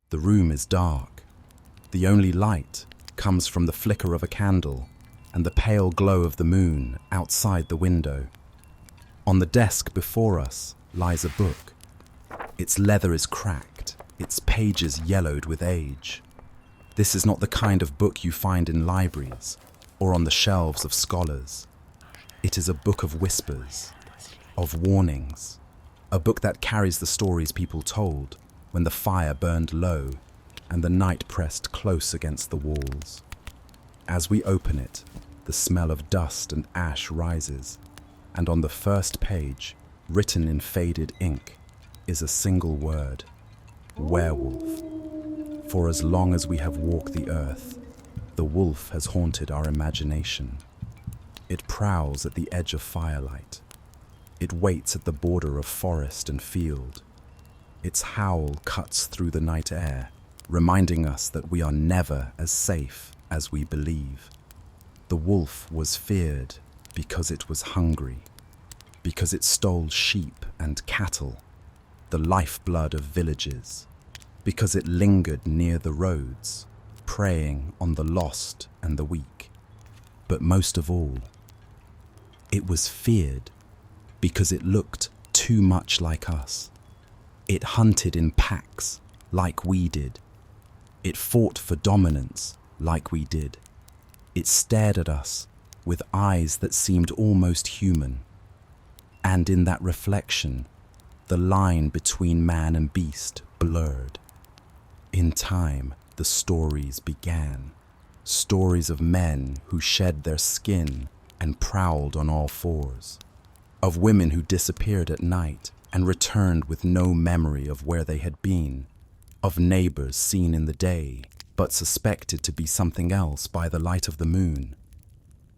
The room is dark. The only light comes from the flicker of a candle and the pale glow of the moon outside the window. On the desk before us lies a book. Its leather is cracked, its pages yellowed with age. This is not the kind of book you find in libraries or on the shelves of scholars. It is a book of whispers, of warnings, a book that carries the stories people told when the fire burned low and the night pressed close against the walls. As we open it, the smell of dust and ash rises, and on the first page, written in faded ink, is a single word: werewolf. For as long as we have walked the earth, the wolf has haunted our imagination. It prowls at the edge of firelight. It waits at the border of forest and field. Its howl cuts through the night air, reminding us that we are never as safe as we believe. The wolf was feared because it was hungry, because it stole sheep and cattle, the lifeblood of villages, because it lingered near the roads, preying on the lost and the weak. But most of all, it was feared because it looked too much like us. It hunted in packs like we did. It fought for dominance like we did. It stared at us with eyes that seemed almost human. And in that reflection, the line between man and beast blurred. In time, the stories began. Stories of men who shed their skin and prowled on all fours. Of women who disappeared at night and returned with no memory of where they had been. Of neighbors seen in the day, but suspected to be something else by the light of the moon.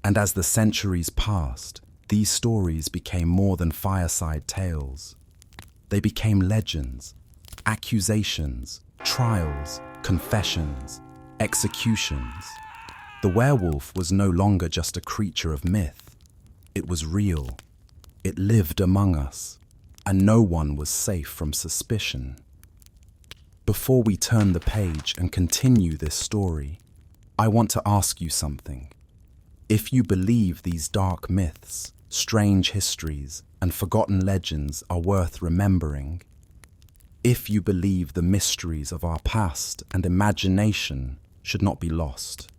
And as the centuries passed, these stories became more than fireside tales. They became legends, accusations, trials, confessions, executions. The werewolf was no longer just a creature of myth. It was real. It lived among us, and no one was safe from suspicion. Before we turn the page and continue this story, I want to ask you something. If you believe these dark myths, strange histories, and forgotten legends are worth remembering, if you believe the mysteries of our past and imagination should not be lost,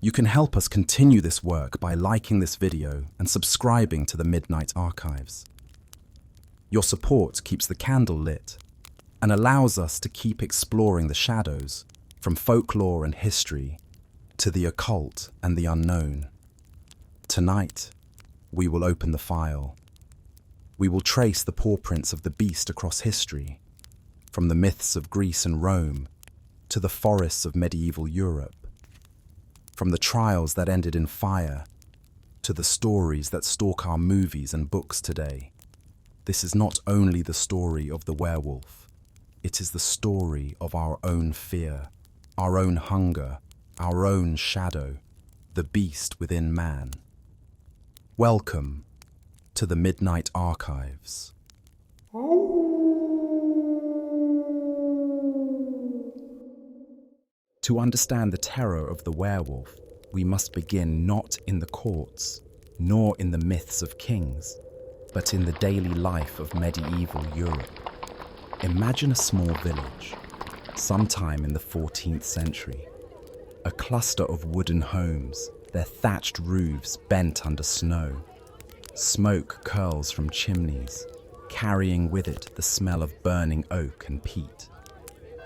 you can help us continue this work by liking this video and subscribing to the Midnight Archives. Your support keeps the candle lit and allows us to keep exploring the shadows, from folklore and history to the occult and the unknown. Tonight, we will open the file. We will trace the paw prints of the beast across history, from the myths of Greece and Rome to the forests of medieval Europe, from the trials that ended in fire to the stories that stalk our movies and books today. This is not only the story of the werewolf, it is the story of our own fear, our own hunger, our own shadow, the beast within man. Welcome to the Midnight Archives. To understand the terror of the werewolf, we must begin not in the courts, nor in the myths of kings, but in the daily life of medieval Europe. Imagine a small village, sometime in the 14th century. A cluster of wooden homes, their thatched roofs bent under snow. Smoke curls from chimneys, carrying with it the smell of burning oak and peat.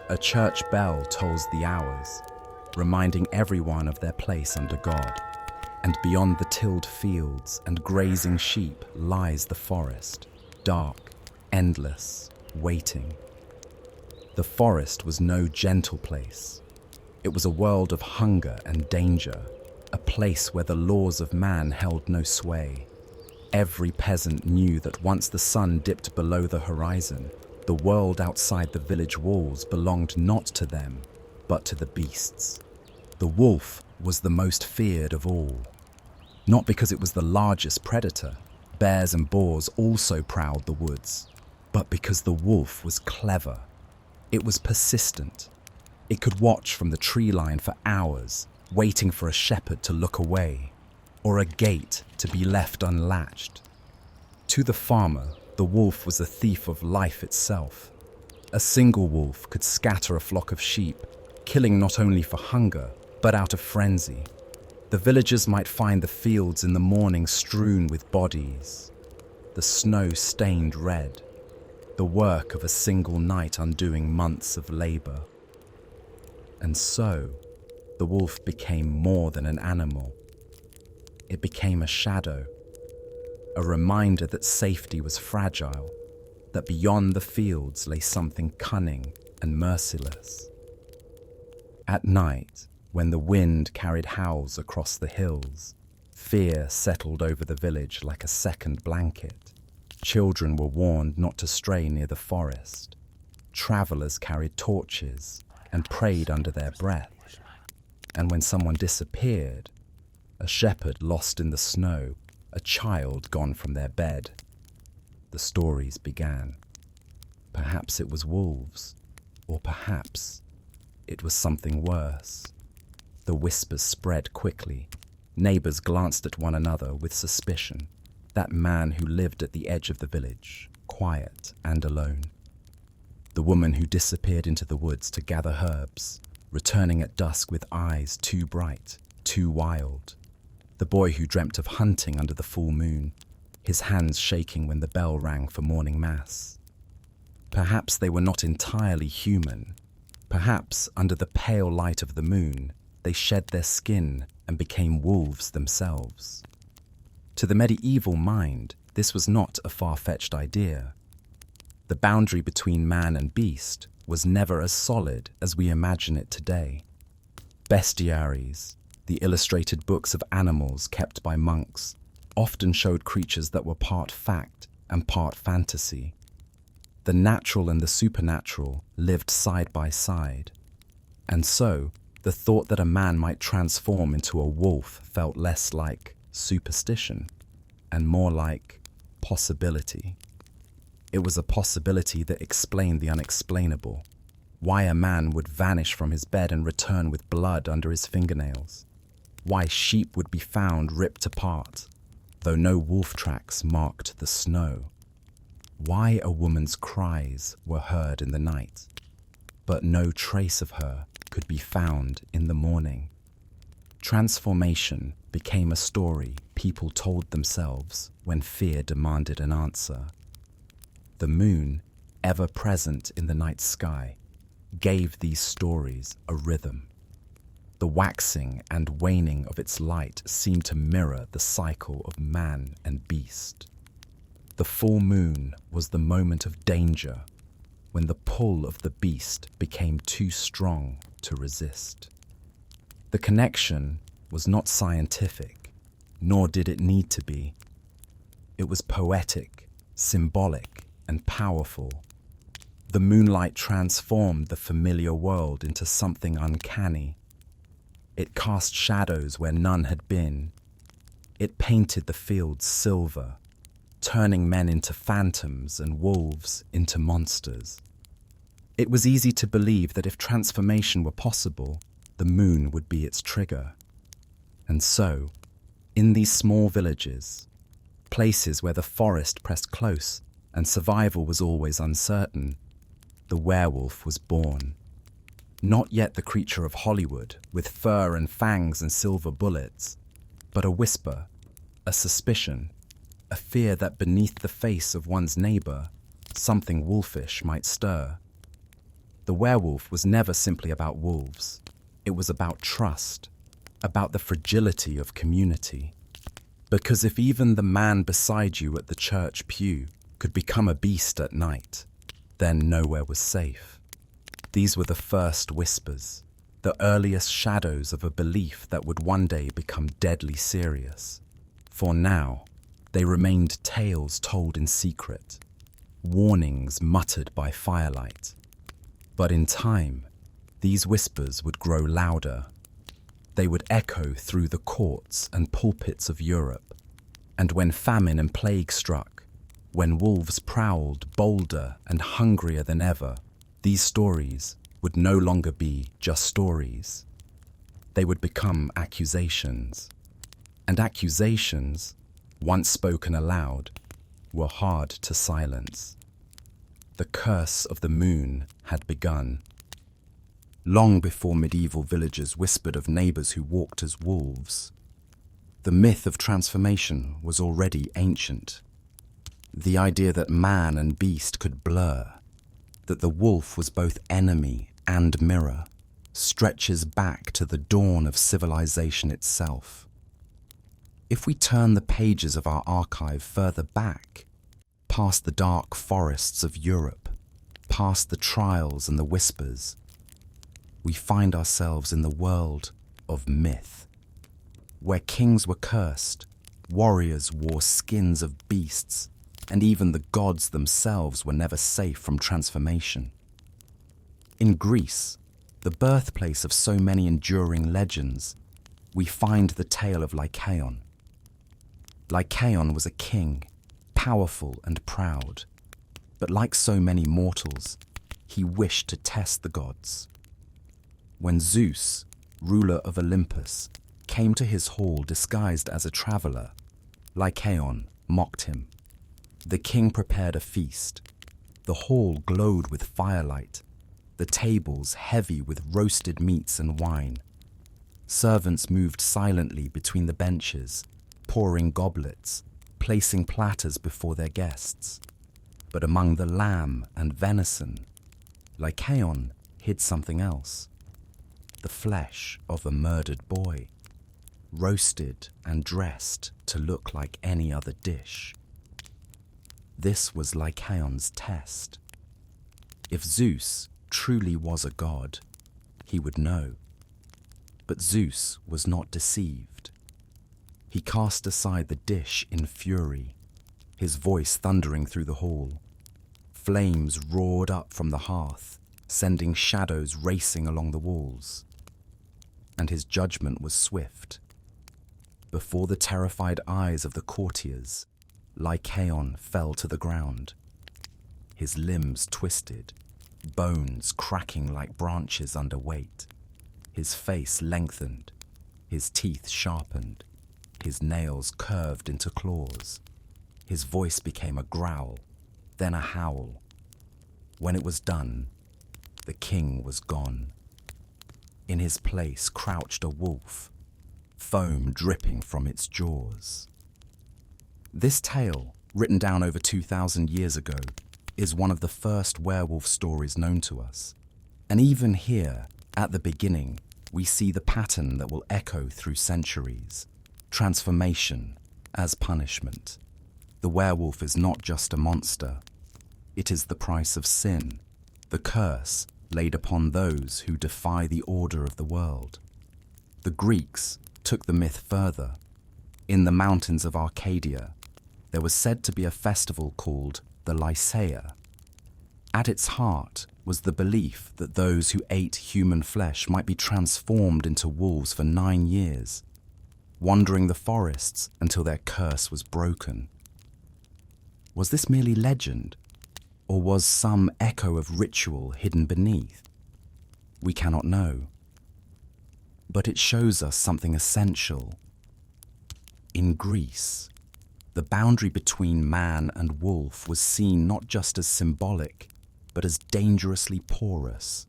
A church bell tolls the hours, reminding everyone of their place under God. And beyond the tilled fields and grazing sheep lies the forest, dark, endless, waiting. The forest was no gentle place. It was a world of hunger and danger, a place where the laws of man held no sway. Every peasant knew that once the sun dipped below the horizon, the world outside the village walls belonged not to them, but to the beasts. The wolf was the most feared of all. Not because it was the largest predator, bears and boars also prowled the woods, but because the wolf was clever. It was persistent. It could watch from the tree line for hours, waiting for a shepherd to look away, or a gate to be left unlatched. To the farmer, the wolf was a thief of life itself. A single wolf could scatter a flock of sheep, killing not only for hunger, but out of frenzy. The villagers might find the fields in the morning strewn with bodies, the snow stained red, the work of a single night undoing months of labor. And so, the wolf became more than an animal. It became a shadow, a reminder that safety was fragile, that beyond the fields lay something cunning and merciless. At night, when the wind carried howls across the hills, fear settled over the village like a second blanket. Children were warned not to stray near the forest. Travelers carried torches and prayed under their breath. And when someone disappeared, a shepherd lost in the snow, a child gone from their bed, the stories began. Perhaps it was wolves, or perhaps it was something worse. The whispers spread quickly. Neighbors glanced at one another with suspicion. That man who lived at the edge of the village, quiet and alone. The woman who disappeared into the woods to gather herbs, returning at dusk with eyes too bright, too wild. The boy who dreamt of hunting under the full moon, his hands shaking when the bell rang for morning mass. Perhaps they were not entirely human. Perhaps, under the pale light of the moon, they shed their skin and became wolves themselves. To the medieval mind, this was not a far-fetched idea. The boundary between man and beast was never as solid as we imagine it today. Bestiaries, the illustrated books of animals kept by monks, often showed creatures that were part fact and part fantasy. The natural and the supernatural lived side by side. And so, the thought that a man might transform into a wolf felt less like superstition and more like possibility. It was a possibility that explained the unexplainable. Why a man would vanish from his bed and return with blood under his fingernails. Why sheep would be found ripped apart, though no wolf tracks marked the snow. Why a woman's cries were heard in the night, but no trace of her could be found in the morning. Transformation became a story people told themselves when fear demanded an answer. The moon, ever present in the night sky, gave these stories a rhythm. The waxing and waning of its light seemed to mirror the cycle of man and beast. The full moon was the moment of danger, when the pull of the beast became too strong to resist. The connection was not scientific, nor did it need to be. It was poetic, symbolic, and powerful. The moonlight transformed the familiar world into something uncanny. It cast shadows where none had been. It painted the fields silver, turning men into phantoms and wolves into monsters. It was easy to believe that if transformation were possible, the moon would be its trigger. And so, in these small villages, places where the forest pressed close and survival was always uncertain, the werewolf was born. Not yet the creature of Hollywood, with fur and fangs and silver bullets, but a whisper, a suspicion, a fear that beneath the face of one's neighbor, something wolfish might stir. The werewolf was never simply about wolves. It was about trust, about the fragility of community. Because if even the man beside you at the church pew could become a beast at night, then nowhere was safe. These were the first whispers, the earliest shadows of a belief that would one day become deadly serious. For now, they remained tales told in secret, warnings muttered by firelight. But in time, these whispers would grow louder. They would echo through the courts and pulpits of Europe. And when famine and plague struck, when wolves prowled bolder and hungrier than ever, These stories would no longer be just stories. They would become accusations. And accusations, once spoken aloud, were hard to silence. The curse of the moon had begun. Long before medieval villagers whispered of neighbors who walked as wolves, the myth of transformation was already ancient. The idea that man and beast could blur, that the wolf was both enemy and mirror, stretches back to the dawn of civilization itself. If we turn the pages of our archive further back, past the dark forests of Europe, past the trials and the whispers, we find ourselves in the world of myth, where kings were cursed, warriors wore skins of beasts, and even the gods themselves were never safe from transformation. In Greece, the birthplace of so many enduring legends, we find the tale of Lycaon. Lycaon was a king, powerful and proud, but like so many mortals, he wished to test the gods. When Zeus, ruler of Olympus, came to his hall disguised as a traveler, Lycaon mocked him. The king prepared a feast. The hall glowed with firelight, the tables heavy with roasted meats and wine. Servants moved silently between the benches, pouring goblets, placing platters before their guests. But among the lamb and venison, Lycaon hid something else. The flesh of a murdered boy, roasted and dressed to look like any other dish. This was Lycaon's test. If Zeus truly was a god, he would know. But Zeus was not deceived. He cast aside the dish in fury, his voice thundering through the hall. Flames roared up from the hearth, sending shadows racing along the walls. And his judgment was swift. Before the terrified eyes of the courtiers, Lycaon fell to the ground. His limbs twisted, bones cracking like branches under weight. His face lengthened, his teeth sharpened, his nails curved into claws. His voice became a growl, then a howl. When it was done, the king was gone. In his place crouched a wolf, foam dripping from its jaws. This tale, written down over 2,000 years ago, is one of the first werewolf stories known to us. And even here, at the beginning, we see the pattern that will echo through centuries. Transformation as punishment. The werewolf is not just a monster. It is the price of sin, the curse laid upon those who defy the order of the world. The Greeks took the myth further. In the mountains of Arcadia, there was said to be a festival called the Lycaea. At its heart was the belief that those who ate human flesh might be transformed into wolves for 9 years, wandering the forests until their curse was broken. Was this merely legend, or was some echo of ritual hidden beneath? We cannot know. But it shows us something essential. In Greece, the boundary between man and wolf was seen not just as symbolic, but as dangerously porous.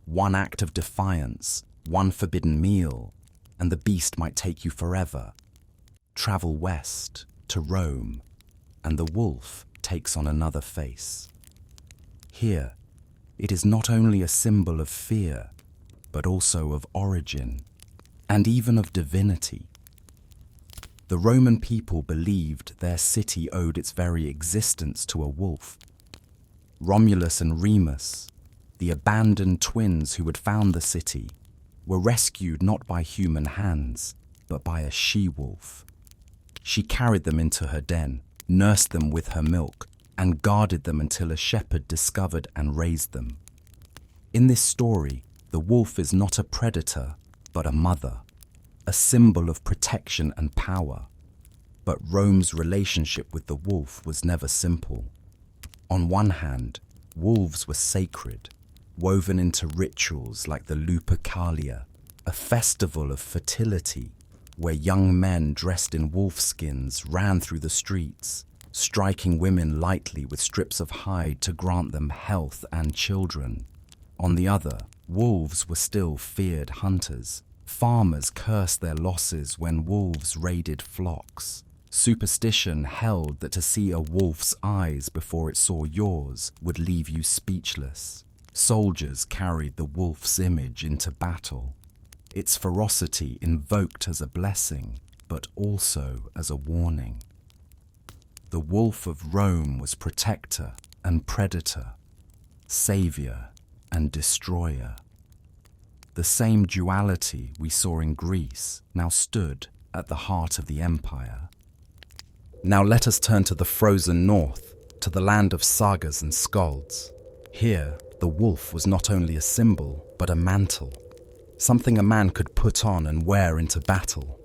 One act of defiance, one forbidden meal, and the beast might take you forever. Travel west to Rome, and the wolf takes on another face. Here, it is not only a symbol of fear, but also of origin, and even of divinity. The Roman people believed their city owed its very existence to a wolf. Romulus and Remus, the abandoned twins who had found the city, were rescued not by human hands, but by a she-wolf. She carried them into her den, nursed them with her milk, and guarded them until a shepherd discovered and raised them. In this story, the wolf is not a predator, but a mother, a symbol of protection and power. But Rome's relationship with the wolf was never simple. On one hand, wolves were sacred, woven into rituals like the Lupercalia, a festival of fertility where young men dressed in wolfskins ran through the streets, striking women lightly with strips of hide to grant them health and children. On the other, wolves were still feared hunters. Farmers cursed their losses when wolves raided flocks. Superstition held that to see a wolf's eyes before it saw yours would leave you speechless. Soldiers carried the wolf's image into battle, its ferocity invoked as a blessing, but also as a warning. The wolf of Rome was protector and predator, savior and destroyer. The same duality we saw in Greece now stood at the heart of the empire. Now let us turn to the frozen north, to the land of sagas and skalds. Here, the wolf was not only a symbol, but a mantle, something a man could put on and wear into battle.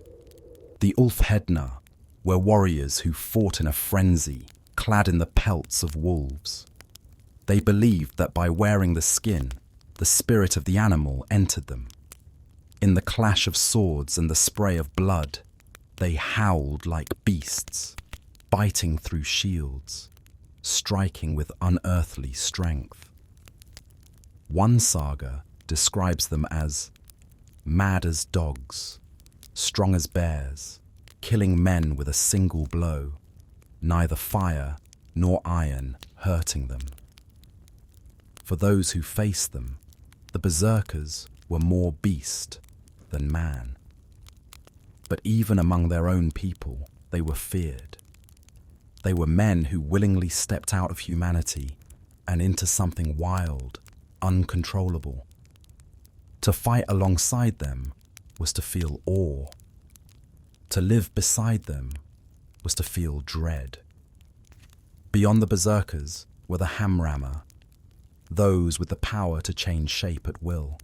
The Ulfhednar were warriors who fought in a frenzy, clad in the pelts of wolves. They believed that by wearing the skin, the spirit of the animal entered them. In the clash of swords and the spray of blood, they howled like beasts, biting through shields, striking with unearthly strength. One saga describes them as mad as dogs, strong as bears, killing men with a single blow, neither fire nor iron hurting them. For those who faced them, the berserkers were more beast than man. But even among their own people, they were feared. They were men who willingly stepped out of humanity and into something wild, uncontrollable. To fight alongside them was to feel awe. To live beside them was to feel dread. Beyond the berserkers were the hamrammer, those with the power to change shape at will.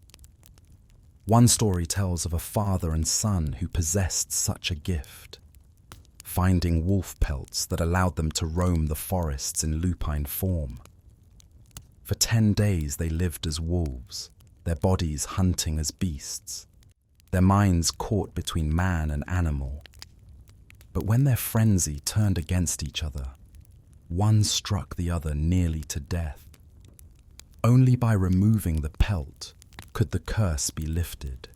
One story tells of a father and son who possessed such a gift, finding wolf pelts that allowed them to roam the forests in lupine form. For 10 days they lived as wolves, their bodies hunting as beasts, their minds caught between man and animal. But when their frenzy turned against each other, one struck the other nearly to death. Only by removing the pelt could the curse be lifted.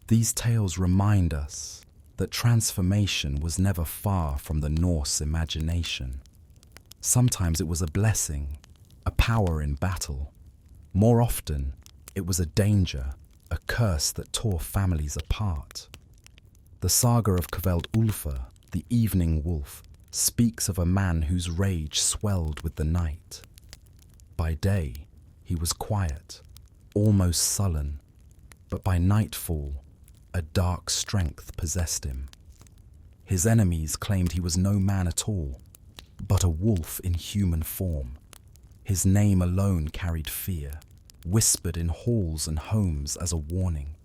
These tales remind us that transformation was never far from the Norse imagination. Sometimes it was a blessing, a power in battle. More often, it was a danger, a curse that tore families apart. The saga of Kveldulfr, the evening wolf, speaks of a man whose rage swelled with the night. By day, he was quiet, almost sullen, but by nightfall, a dark strength possessed him. His enemies claimed he was no man at all, but a wolf in human form. His name alone carried fear, whispered in halls and homes as a warning.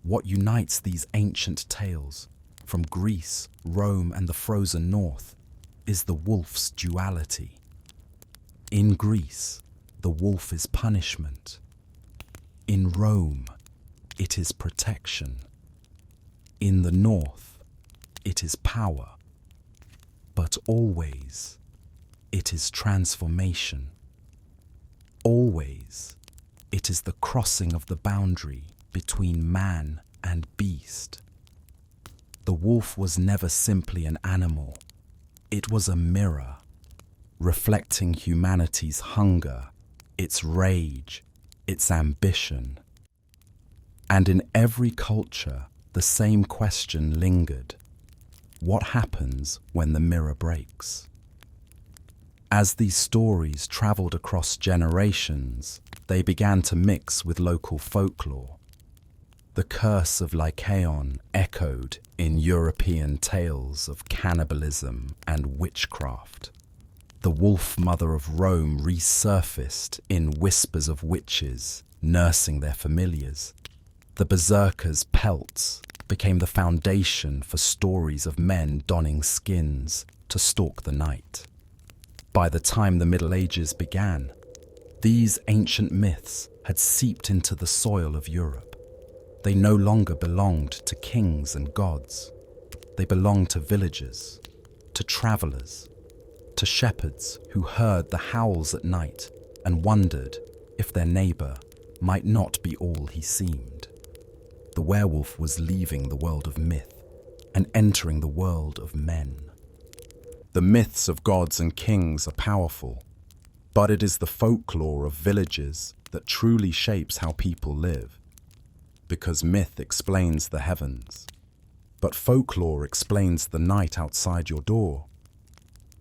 What unites these ancient tales, from Greece, Rome, and the frozen north, is the wolf's duality. In Greece, the wolf is punishment. In Rome, it is protection. In the north, it is power. But always, it is transformation. Always, it is the crossing of the boundary between man and beast. The wolf was never simply an animal. It was a mirror, reflecting humanity's hunger, its rage, its ambition. And in every culture, the same question lingered. What happens when the mirror breaks? As these stories traveled across generations, they began to mix with local folklore. The curse of Lycaon echoed in European tales of cannibalism and witchcraft. The wolf mother of Rome resurfaced in whispers of witches nursing their familiars. The berserkers' pelts became the foundation for stories of men donning skins to stalk the night. By the time the Middle Ages began, These ancient myths had seeped into the soil of Europe. They no longer belonged to kings and gods. They belonged to villagers, to travelers, to shepherds who heard the howls at night and wondered if their neighbor might not be all he seemed. The werewolf was leaving the world of myth and entering the world of men. The myths of gods and kings are powerful, but it is the folklore of villages that truly shapes how people live. Because myth explains the heavens, but folklore explains the night outside your door.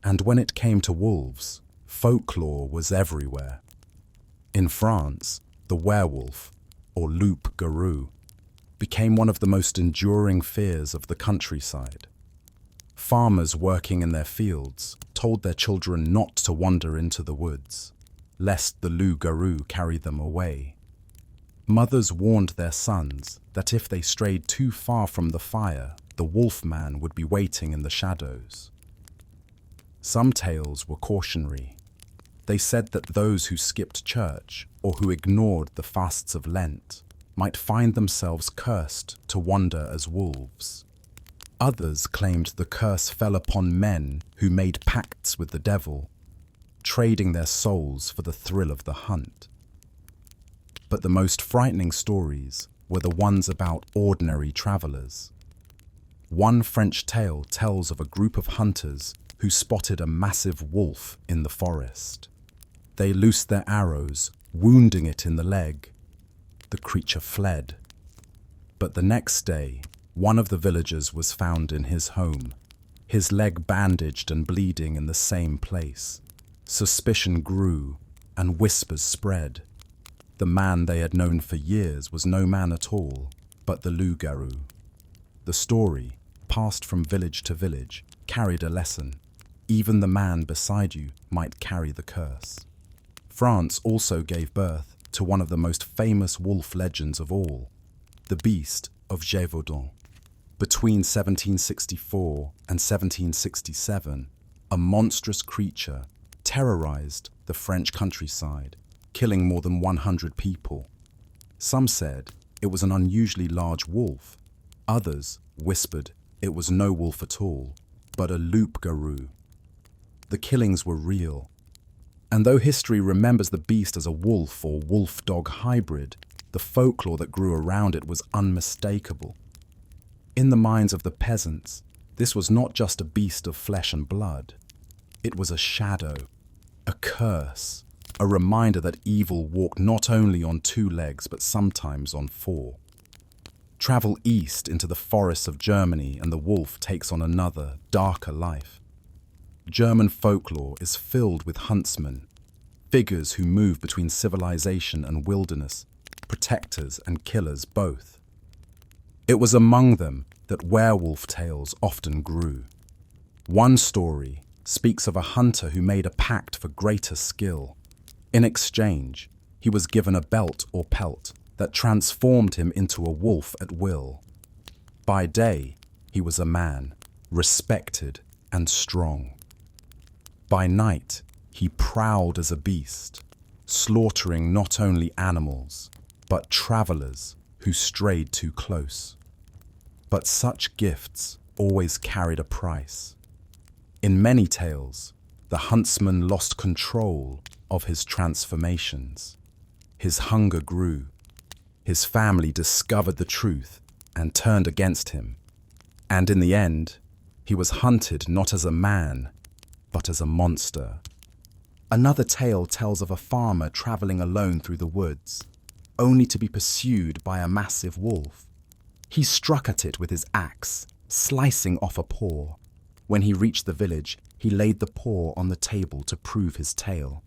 And when it came to wolves, folklore was everywhere. In France, the werewolf, or loup-garou, became one of the most enduring fears of the countryside. Farmers working in their fields told their children not to wander into the woods, lest the loup-garou carry them away. Mothers warned their sons that if they strayed too far from the fire, the wolf-man would be waiting in the shadows. Some tales were cautionary. They said that those who skipped church or who ignored the fasts of Lent might find themselves cursed to wander as wolves. Others claimed the curse fell upon men who made pacts with the devil, trading their souls for the thrill of the hunt. But the most frightening stories were the ones about ordinary travelers. One French tale tells of a group of hunters who spotted a massive wolf in the forest. They loosed their arrows, wounding it in the leg. The creature fled. But the next day, one of the villagers was found in his home, his leg bandaged and bleeding in the same place. Suspicion grew, and whispers spread. The man they had known for years was no man at all, but the loup-garou. The story, passed from village to village, carried a lesson. Even the man beside you might carry the curse. France also gave birth to one of the most famous wolf legends of all, the beast of Gévaudan. Between 1764 and 1767, a monstrous creature terrorized the French countryside, killing more than 100 people. Some said it was an unusually large wolf. Others whispered it was no wolf at all, but a loup-garou. The killings were real. And though history remembers the beast as a wolf or wolf-dog hybrid, the folklore that grew around it was unmistakable. In the minds of the peasants, this was not just a beast of flesh and blood. It was a shadow, a curse, a reminder that evil walked not only on 2 legs but sometimes on 4. Travel east into the forests of Germany and the wolf takes on another, darker life. German folklore is filled with huntsmen, figures who move between civilization and wilderness, protectors and killers both. It was among them that werewolf tales often grew. One story speaks of a hunter who made a pact for greater skill. In exchange, he was given a belt or pelt that transformed him into a wolf at will. By day, he was a man, respected and strong. By night, he prowled as a beast, slaughtering not only animals, but travelers who strayed too close. But such gifts always carried a price. In many tales, the huntsman lost control of his transformations. His hunger grew. His family discovered the truth and turned against him. And in the end, he was hunted not as a man, but as a monster. Another tale tells of a farmer traveling alone through the woods, only to be pursued by a massive wolf. He struck at it with his axe, slicing off a paw. When he reached the village, he laid the paw on the table to prove his tale,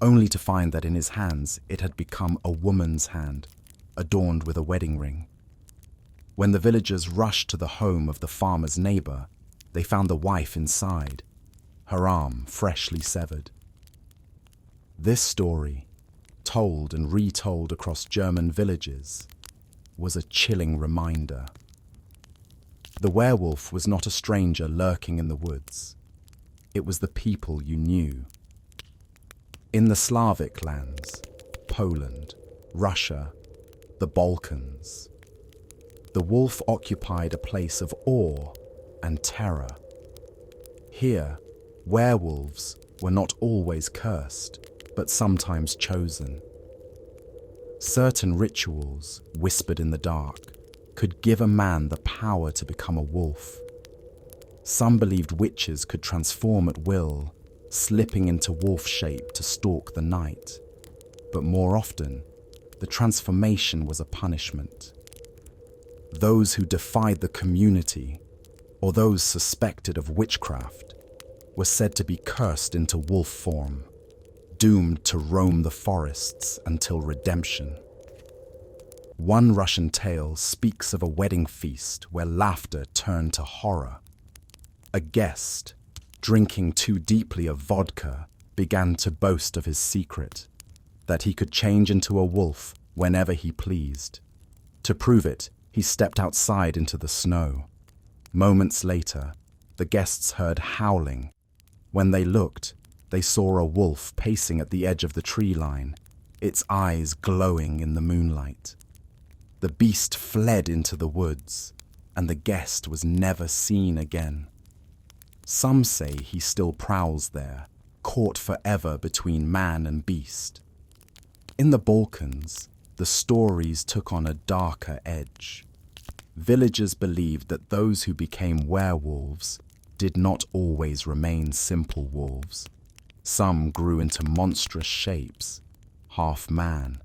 only to find that in his hands it had become a woman's hand, adorned with a wedding ring. When the villagers rushed to the home of the farmer's neighbor, they found the wife inside, her arm freshly severed. This story, told and retold across German villages, was a chilling reminder. The werewolf was not a stranger lurking in the woods. It was the people you knew. In the Slavic lands, Poland, Russia, the Balkans, the wolf occupied a place of awe and terror. Here, werewolves were not always cursed, but sometimes chosen. Certain rituals, whispered in the dark, could give a man the power to become a wolf. Some believed witches could transform at will, slipping into wolf shape to stalk the night. But more often, the transformation was a punishment. Those who defied the community, or those suspected of witchcraft, were said to be cursed into wolf form, doomed to roam the forests until redemption. One Russian tale speaks of a wedding feast where laughter turned to horror. A guest, drinking too deeply of vodka, began to boast of his secret, that he could change into a wolf whenever he pleased. To prove it, he stepped outside into the snow. Moments later, the guests heard howling. When they looked, they saw a wolf pacing at the edge of the tree line, its eyes glowing in the moonlight. The beast fled into the woods, and the guest was never seen again. Some say he still prowls there, caught forever between man and beast. In the Balkans, the stories took on a darker edge. Villagers believed that those who became werewolves did not always remain simple wolves. Some grew into monstrous shapes, half man,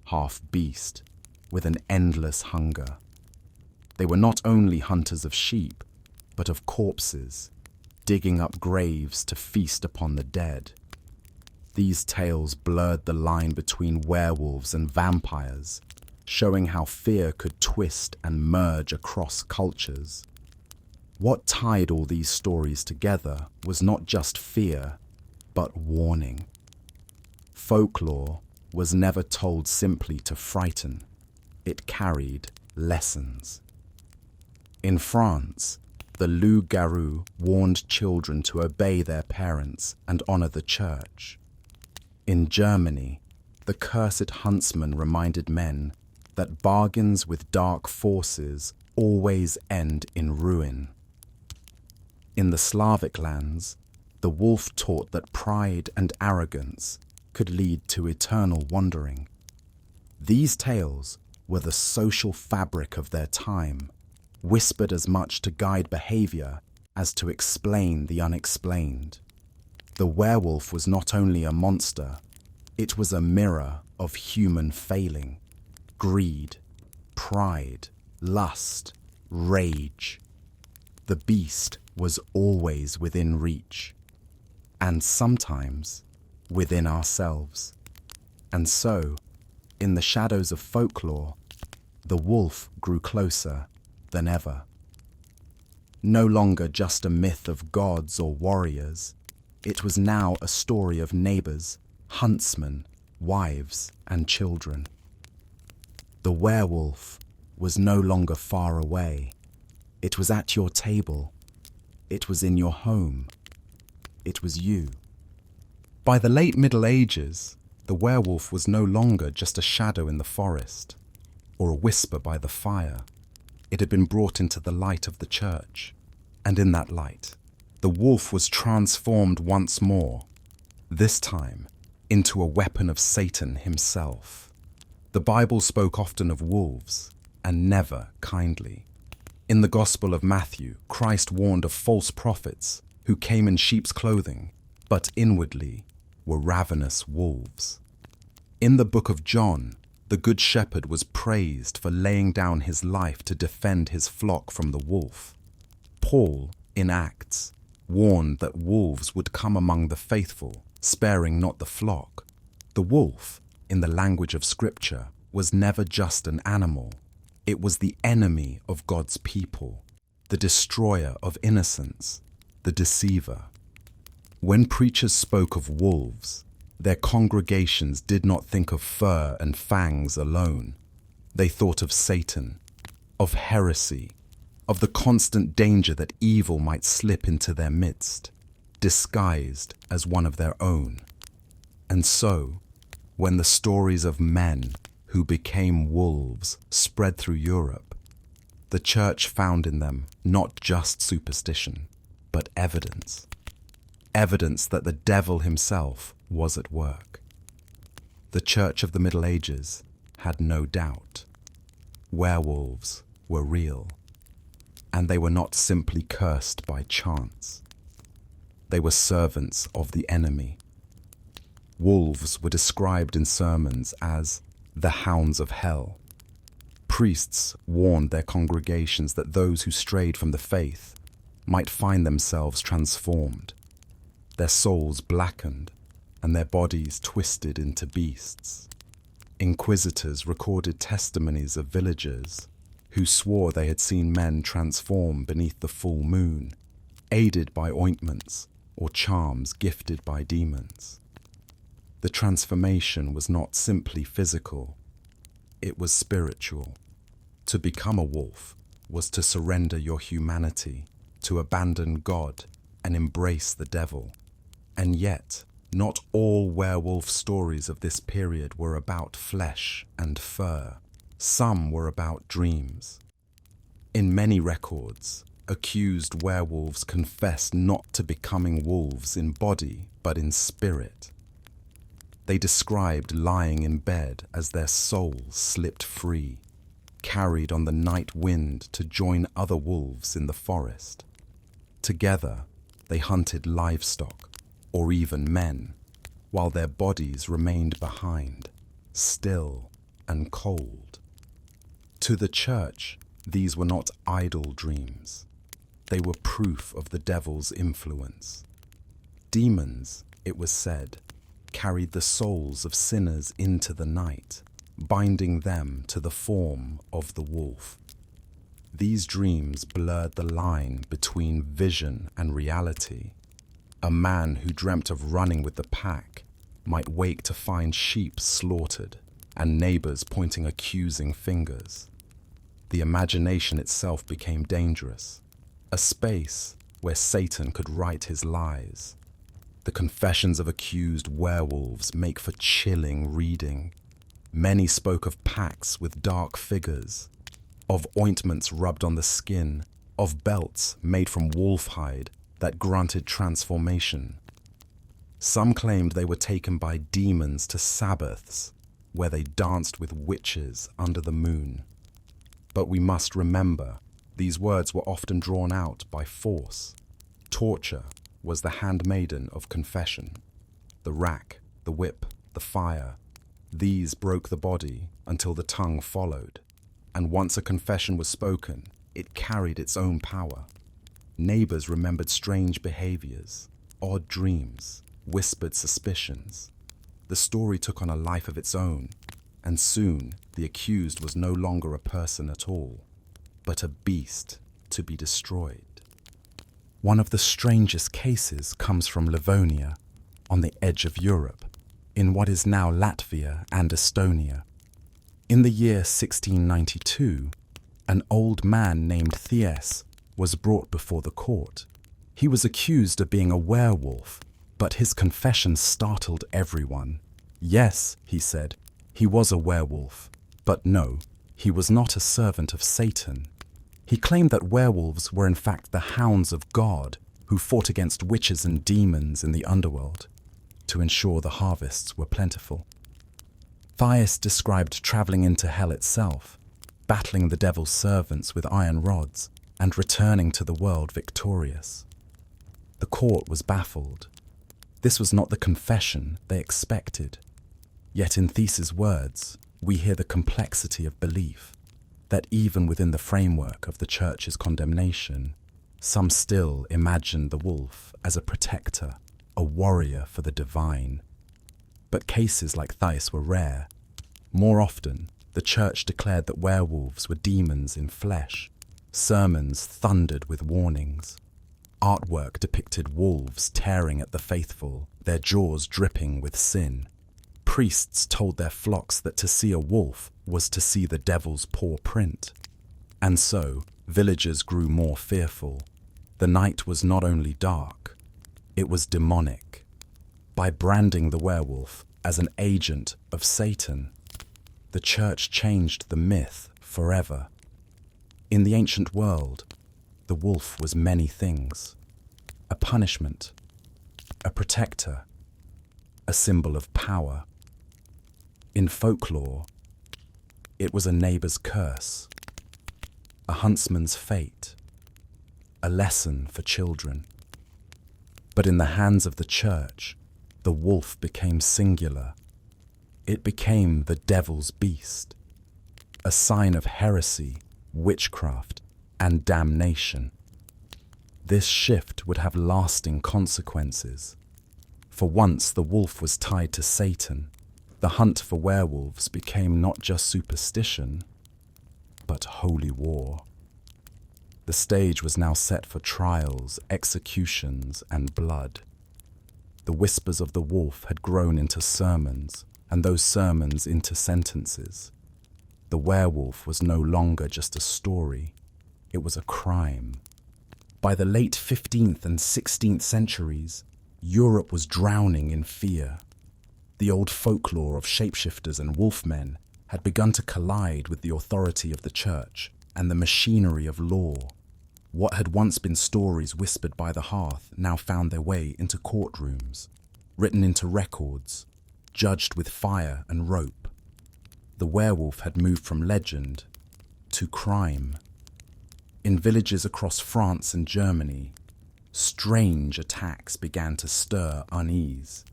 half beast, with an endless hunger. They were not only hunters of sheep, but of corpses, digging up graves to feast upon the dead. These tales blurred the line between werewolves and vampires, showing how fear could twist and merge across cultures. What tied all these stories together was not just fear, but warning. Folklore was never told simply to frighten. It carried lessons. In France, the loup-garou warned children to obey their parents and honor the church. In Germany, the cursed huntsman reminded men that bargains with dark forces always end in ruin. In the Slavic lands, the wolf taught that pride and arrogance could lead to eternal wandering. These tales were the social fabric of their time, whispered as much to guide behavior as to explain the unexplained. The werewolf was not only a monster, it was a mirror of human failing, greed, pride, lust, rage. The beast was always within reach, and sometimes within ourselves. And so, in the shadows of folklore, the wolf grew closer than ever. No longer just a myth of gods or warriors, it was now a story of neighbors, huntsmen, wives, and children. The werewolf was no longer far away. It was at your table. It was in your home. It was you. By the late Middle Ages, the werewolf was no longer just a shadow in the forest or a whisper by the fire. It had been brought into the light of the church, and in that light, the wolf was transformed once more, this time into a weapon of Satan himself. The Bible spoke often of wolves, and never kindly. In the Gospel of Matthew, Christ warned of false prophets who came in sheep's clothing, but inwardly were ravenous wolves. In the book of John, the Good Shepherd was praised for laying down his life to defend his flock from the wolf. Paul, in Acts, warned that wolves would come among the faithful, sparing not the flock. The wolf, in the language of Scripture, was never just an animal. It was the enemy of God's people, the destroyer of innocence, the deceiver. When preachers spoke of wolves, their congregations did not think of fur and fangs alone. They thought of Satan, of heresy, of the constant danger that evil might slip into their midst, disguised as one of their own. And so, when the stories of men who became wolves spread through Europe, the church found in them not just superstition, but evidence. Evidence that the devil himself was at work. The church of the Middle Ages had no doubt. Werewolves were real, and they were not simply cursed by chance. They were servants of the enemy. Wolves were described in sermons as the hounds of hell. Priests warned their congregations that those who strayed from the faith might find themselves transformed, their souls blackened, and their bodies twisted into beasts. Inquisitors recorded testimonies of villagers who swore they had seen men transform beneath the full moon, aided by ointments or charms gifted by demons. The transformation was not simply physical, it was spiritual. To become a wolf was to surrender your humanity, to abandon God and embrace the devil. And yet, not all werewolf stories of this period were about flesh and fur. Some were about dreams. In many records, accused werewolves confessed not to becoming wolves in body, but in spirit. They described lying in bed as their souls slipped free, carried on the night wind to join other wolves in the forest. Together, they hunted livestock, or even men, while their bodies remained behind, still and cold. To the church, these were not idle dreams. They were proof of the devil's influence. Demons, it was said, carried the souls of sinners into the night, binding them to the form of the wolf. These dreams blurred the line between vision and reality. A man who dreamt of running with the pack might wake to find sheep slaughtered and neighbors pointing accusing fingers. The imagination itself became dangerous, a space where Satan could write his lies. The confessions of accused werewolves make for chilling reading. Many spoke of packs with dark figures, of ointments rubbed on the skin, of belts made from wolf hide that granted transformation. Some claimed they were taken by demons to Sabbaths, where they danced with witches under the moon. But we must remember, these words were often drawn out by force. Torture was the handmaiden of confession. The rack, the whip, the fire, these broke the body until the tongue followed. And once a confession was spoken, it carried its own power. Neighbors remembered strange behaviors, odd dreams, whispered suspicions. The story took on a life of its own, and soon the accused was no longer a person at all, but a beast to be destroyed. One of the strangest cases comes from Livonia, on the edge of Europe, in what is now Latvia and Estonia. In the year 1692, an old man named Gilles was brought before the court. He was accused of being a werewolf, but his confession startled everyone. Yes, he said, he was a werewolf, but no, he was not a servant of Satan. He claimed that werewolves were in fact the Hounds of God who fought against witches and demons in the underworld to ensure the harvests were plentiful. Gilles described traveling into hell itself, battling the devil's servants with iron rods, and returning to the world victorious. The court was baffled. This was not the confession they expected. Yet in Gilles' words, we hear the complexity of belief, that even within the framework of the church's condemnation, some still imagined the wolf as a protector, a warrior for the divine. But cases like Gilles were rare. More often, the church declared that werewolves were demons in flesh. Sermons thundered with warnings. Artwork depicted wolves tearing at the faithful, their jaws dripping with sin. Priests told their flocks that to see a wolf was to see the devil's paw print. And so, villagers grew more fearful. The night was not only dark, it was demonic. By branding the werewolf, as an agent of Satan. The church changed the myth forever. In the ancient world, the wolf was many things: a punishment, a protector, a symbol of power. In folklore, it was a neighbor's curse, a huntsman's fate, a lesson for children. But in the hands of the church, the wolf became singular. It became the devil's beast, a sign of heresy, witchcraft, and damnation. This shift would have lasting consequences. For once the wolf was tied to Satan, the hunt for werewolves became not just superstition, but holy war. The stage was now set for trials, executions, and blood. The whispers of the wolf had grown into sermons, and those sermons into sentences. The werewolf was no longer just a story, it was a crime. By the late 15th and 16th centuries, Europe was drowning in fear. The old folklore of shapeshifters and wolfmen had begun to collide with the authority of the church and the machinery of law. What had once been stories whispered by the hearth now found their way into courtrooms, written into records, judged with fire and rope. The werewolf had moved from legend to crime. In villages across France and Germany, strange attacks began to stir unease.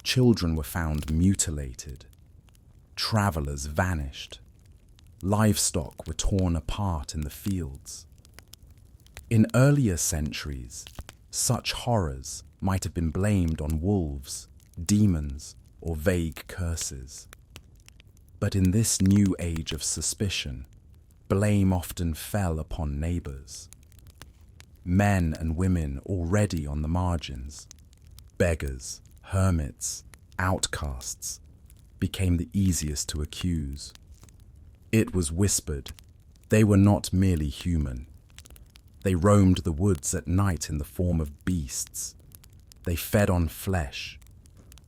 Children were found mutilated. Travelers vanished. Livestock were torn apart in the fields. In earlier centuries, such horrors might have been blamed on wolves, demons, or vague curses. But in this new age of suspicion, blame often fell upon neighbors. Men and women already on the margins, beggars, hermits, outcasts, became the easiest to accuse. It was whispered they were not merely human. They roamed the woods at night in the form of beasts. They fed on flesh.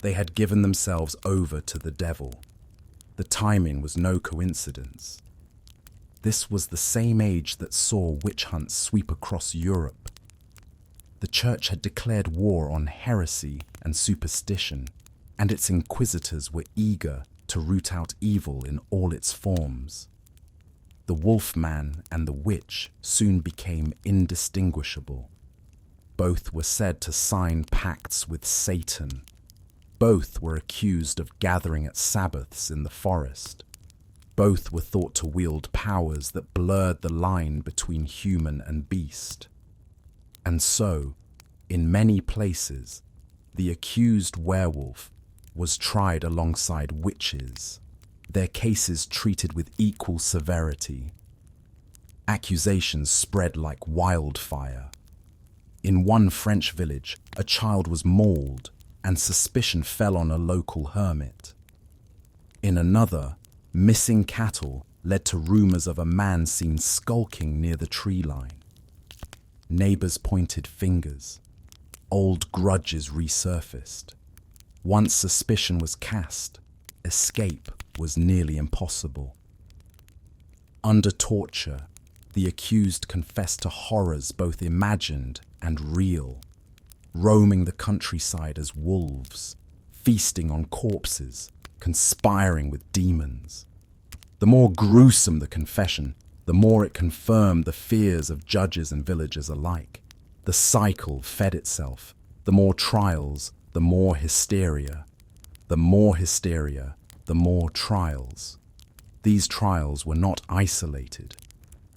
They had given themselves over to the devil. The timing was no coincidence. This was the same age that saw witch hunts sweep across Europe. The church had declared war on heresy and superstition, and its inquisitors were eager to root out evil in all its forms. The wolfman and the witch soon became indistinguishable. Both were said to sign pacts with Satan. Both were accused of gathering at Sabbaths in the forest. Both were thought to wield powers that blurred the line between human and beast. And so, in many places, the accused werewolf was tried alongside witches, their cases treated with equal severity. Accusations spread like wildfire. In one French village, a child was mauled, and suspicion fell on a local hermit. In another, missing cattle led to rumors of a man seen skulking near the tree line. Neighbors pointed fingers. Old grudges resurfaced. Once suspicion was cast, escape was nearly impossible. Under torture, the accused confessed to horrors both imagined and real, roaming the countryside as wolves, feasting on corpses, conspiring with demons. The more gruesome the confession, the more it confirmed the fears of judges and villagers alike. The cycle fed itself. The more trials, the more hysteria. The more hysteria, the more trials. These trials were not isolated.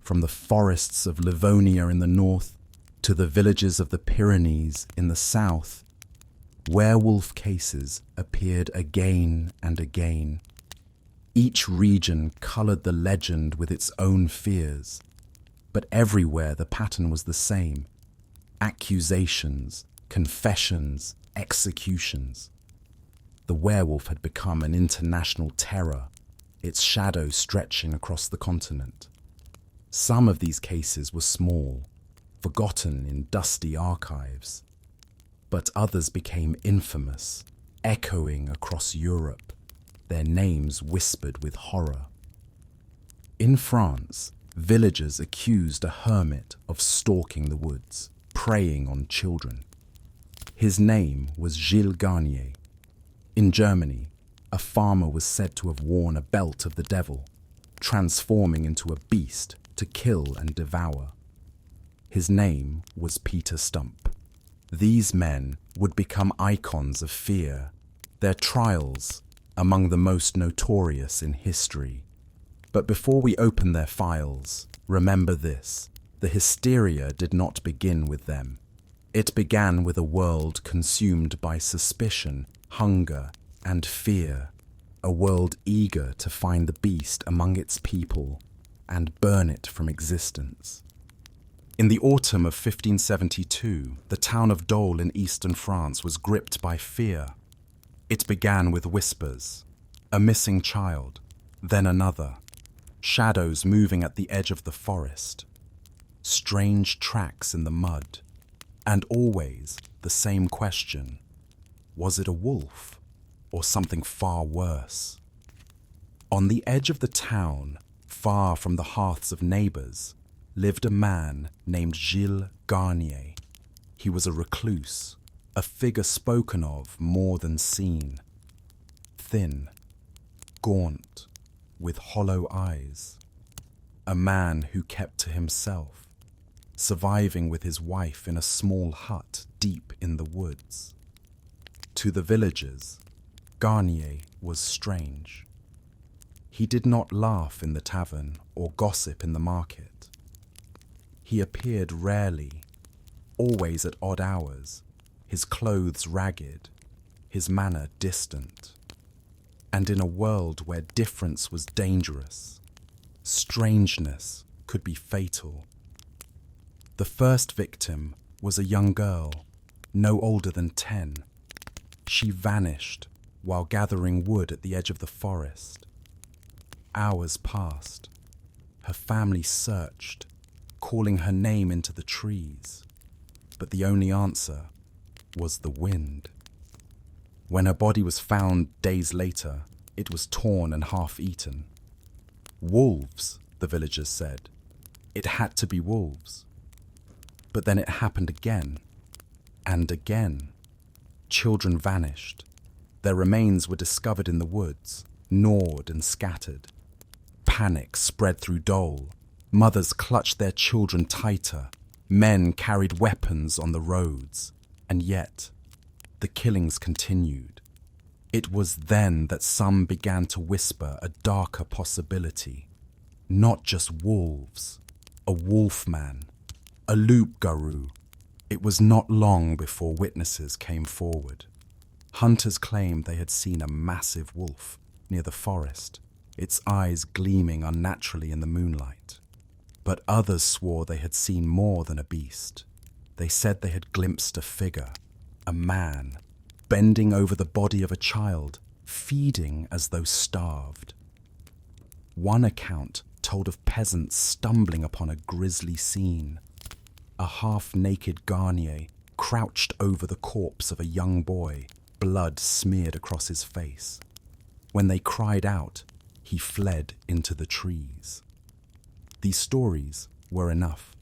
From the forests of Livonia in the north to the villages of the Pyrenees in the south, werewolf cases appeared again and again. Each region colored the legend with its own fears, but everywhere the pattern was the same: accusations, confessions, executions. The werewolf had become an international terror, its shadow stretching across the continent. Some of these cases were small, forgotten in dusty archives, but others became infamous, echoing across Europe, their names whispered with horror. In France, villagers accused a hermit of stalking the woods, preying on children. His name was Gilles Garnier. In Germany, a farmer was said to have worn a belt of the devil, transforming into a beast to kill and devour. His name was Peter Stumpp. These men would become icons of fear, their trials among the most notorious in history. But before we open their files, remember this: the hysteria did not begin with them. It began with a world consumed by suspicion, hunger, and fear, a world eager to find the beast among its people and burn it from existence. In the autumn of 1572, the town of Dole in eastern France was gripped by fear. It began with whispers, a missing child, then another, shadows moving at the edge of the forest, strange tracks in the mud, and always the same question: was it a wolf or something far worse? On the edge of the town, far from the hearths of neighbors, lived a man named Gilles Garnier. He was a recluse, a figure spoken of more than seen. Thin, gaunt, with hollow eyes. A man who kept to himself, surviving with his wife in a small hut deep in the woods. To the villagers, Garnier was strange. He did not laugh in the tavern or gossip in the market. He appeared rarely, always at odd hours, his clothes ragged, his manner distant. And in a world where difference was dangerous, strangeness could be fatal. The first victim was a young girl, no older than 10. She vanished while gathering wood at the edge of the forest. Hours passed. Her family searched, calling her name into the trees, but the only answer was the wind. When her body was found days later, it was torn and half-eaten. Wolves, the villagers said. It had to be wolves. But then it happened again, and again. Children vanished. Their remains were discovered in the woods, gnawed and scattered. Panic spread through Dole. Mothers clutched their children tighter. Men carried weapons on the roads. And yet, the killings continued. It was then that some began to whisper a darker possibility. Not just wolves, a wolfman, a loup-garou. It was not long before witnesses came forward. Hunters claimed they had seen a massive wolf near the forest, its eyes gleaming unnaturally in the moonlight. But others swore they had seen more than a beast. They said they had glimpsed a figure, a man, bending over the body of a child, feeding as though starved. One account told of peasants stumbling upon a grisly scene. A half-naked Garnier crouched over the corpse of a young boy, blood smeared across his face. When they cried out, he fled into the trees. These stories were enough.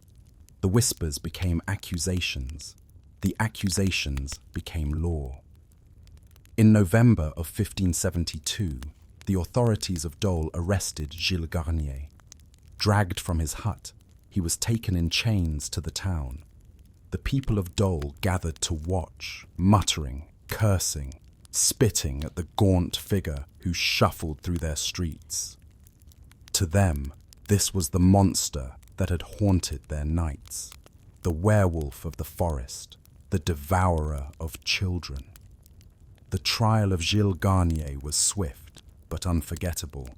The whispers became accusations. The accusations became law. In November of 1572, the authorities of Dole arrested Gilles Garnier. Dragged from his hut, he was taken in chains to the town. The people of Dole gathered to watch, muttering, cursing, spitting at the gaunt figure who shuffled through their streets. To them, this was the monster that had haunted their nights, the werewolf of the forest, the devourer of children. The trial of Gilles Garnier was swift but unforgettable.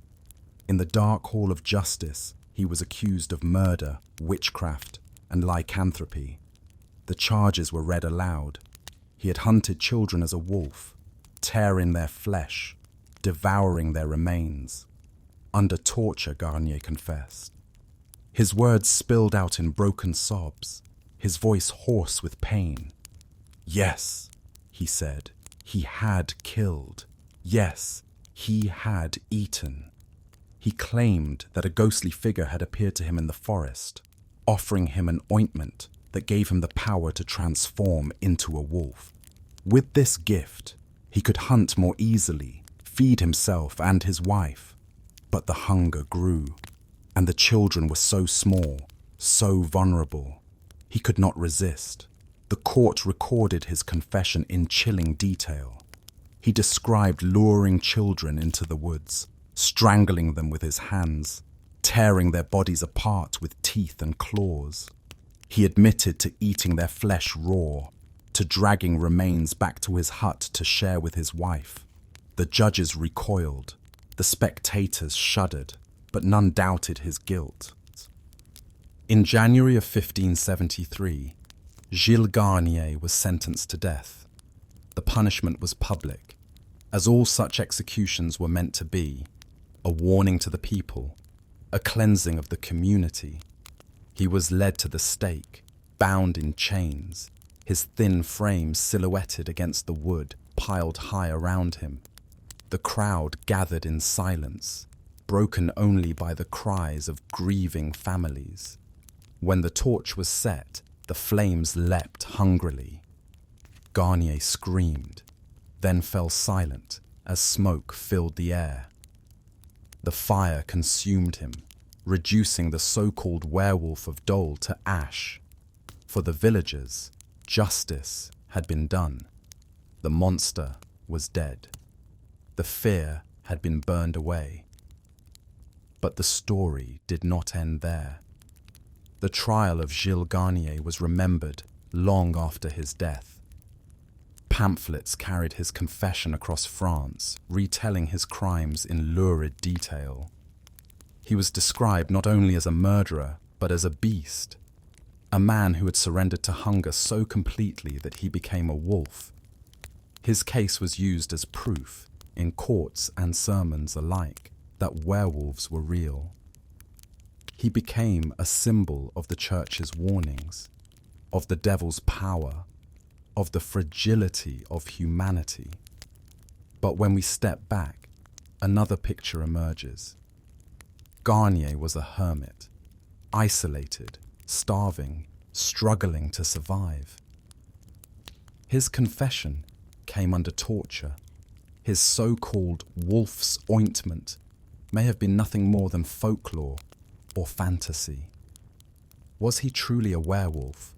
In the dark hall of justice, he was accused of murder, witchcraft, and lycanthropy. The charges were read aloud. He had hunted children as a wolf, tearing their flesh, devouring their remains. Under torture, Garnier confessed. His words spilled out in broken sobs, his voice hoarse with pain. "Yes," he said, He had killed. Yes, he had eaten. He claimed that a ghostly figure had appeared to him in the forest, offering him an ointment that gave him the power to transform into a wolf. With this gift, he could hunt more easily, feed himself and his wife. But the hunger grew, and the children were so small, so vulnerable. He could not resist. The court recorded his confession in chilling detail. He described luring children into the woods, strangling them with his hands, tearing their bodies apart with teeth and claws. He admitted to eating their flesh raw, to dragging remains back to his hut to share with his wife. The judges recoiled, the spectators shuddered, but none doubted his guilt. In January of 1573, Gilles Garnier was sentenced to death. The punishment was public, as all such executions were meant to be, a warning to the people, a cleansing of the community. He was led to the stake, bound in chains, his thin frame silhouetted against the wood piled high around him. The crowd gathered in silence, broken only by the cries of grieving families. When the torch was set, the flames leapt hungrily. Garnier screamed, then fell silent as smoke filled the air. The fire consumed him, reducing the so-called Werewolf of Dole to ash. For the villagers, justice had been done. The monster was dead. The fear had been burned away. But the story did not end there. The trial of Gilles Garnier was remembered long after his death. Pamphlets carried his confession across France, retelling his crimes in lurid detail. He was described not only as a murderer, but as a beast, a man who had surrendered to hunger so completely that he became a wolf. His case was used as proof, in courts and sermons alike, that werewolves were real. He became a symbol of the church's warnings, of the devil's power, of the fragility of humanity. But when we step back, another picture emerges. Garnier was a hermit, isolated, starving, struggling to survive. His confession came under torture. His so-called wolf's ointment may have been nothing more than folklore or fantasy. Was he truly a werewolf,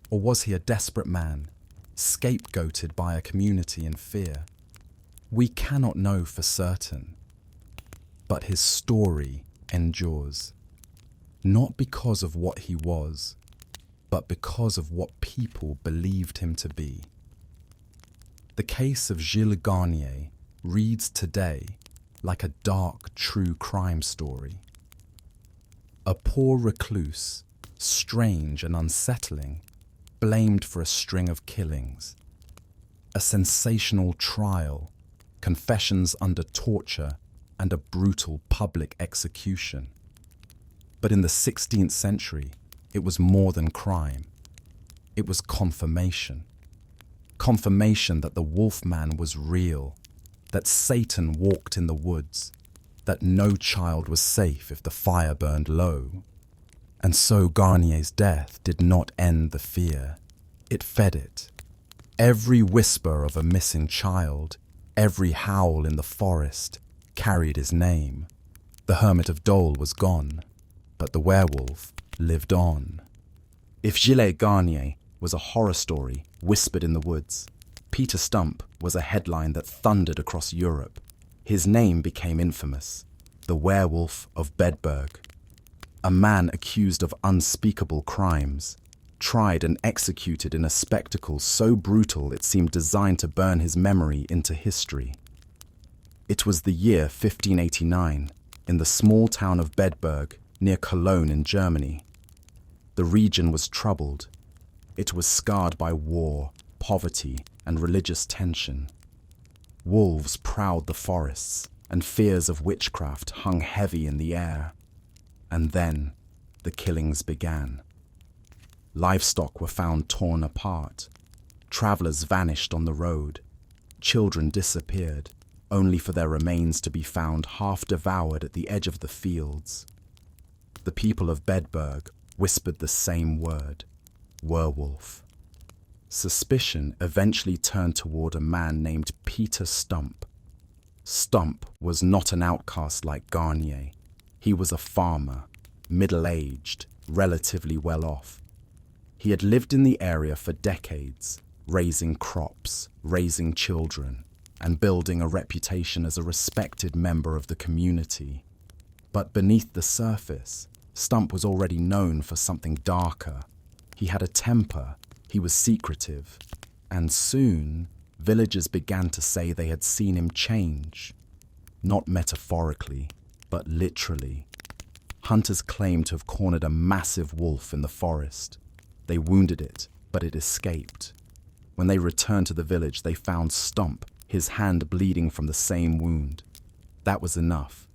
or was he a desperate man, scapegoated by a community in fear? We cannot know for certain, but his story endures, not because of what he was, but because of what people believed him to be. The case of Gilles Garnier reads today like a dark true crime story. A poor recluse, strange and unsettling, blamed for a string of killings. A sensational trial, confessions under torture, and a brutal public execution. But in the 16th century, it was more than crime. It was confirmation. Confirmation that the Wolfman was real, that Satan walked in the woods, that no child was safe if the fire burned low. And so Garnier's death did not end the fear. It fed it. Every whisper of a missing child, every howl in the forest, carried his name. The hermit of Dole was gone, but the werewolf lived on. If Gilles Garnier was a horror story whispered in the woods, Peter Stumpp was a headline that thundered across Europe. His name became infamous, the Werewolf of Bedburg. A man accused of unspeakable crimes, tried and executed in a spectacle so brutal it seemed designed to burn his memory into history. It was the year 1589, in the small town of Bedburg, near Cologne in Germany. The region was troubled. It was scarred by war, poverty, and religious tension. Wolves prowled the forests, and fears of witchcraft hung heavy in the air. And then the killings began. Livestock were found torn apart. Travelers vanished on the road. Children disappeared, only for their remains to be found half devoured at the edge of the fields. The people of Bedburg whispered the same word, werewolf. Suspicion eventually turned toward a man named Peter Stumpp. Stumpp was not an outcast like Garnier. He was a farmer, middle-aged, relatively well off. He had lived in the area for decades, raising crops, raising children, and building a reputation as a respected member of the community. But beneath the surface, Stumpp was already known for something darker. He had a temper, he was secretive, and soon villagers began to say they had seen him change. Not metaphorically, but literally. Hunters claimed to have cornered a massive wolf in the forest. They wounded it, but it escaped. When they returned to the village, they found Stumpp, his hand bleeding from the same wound. That was enough.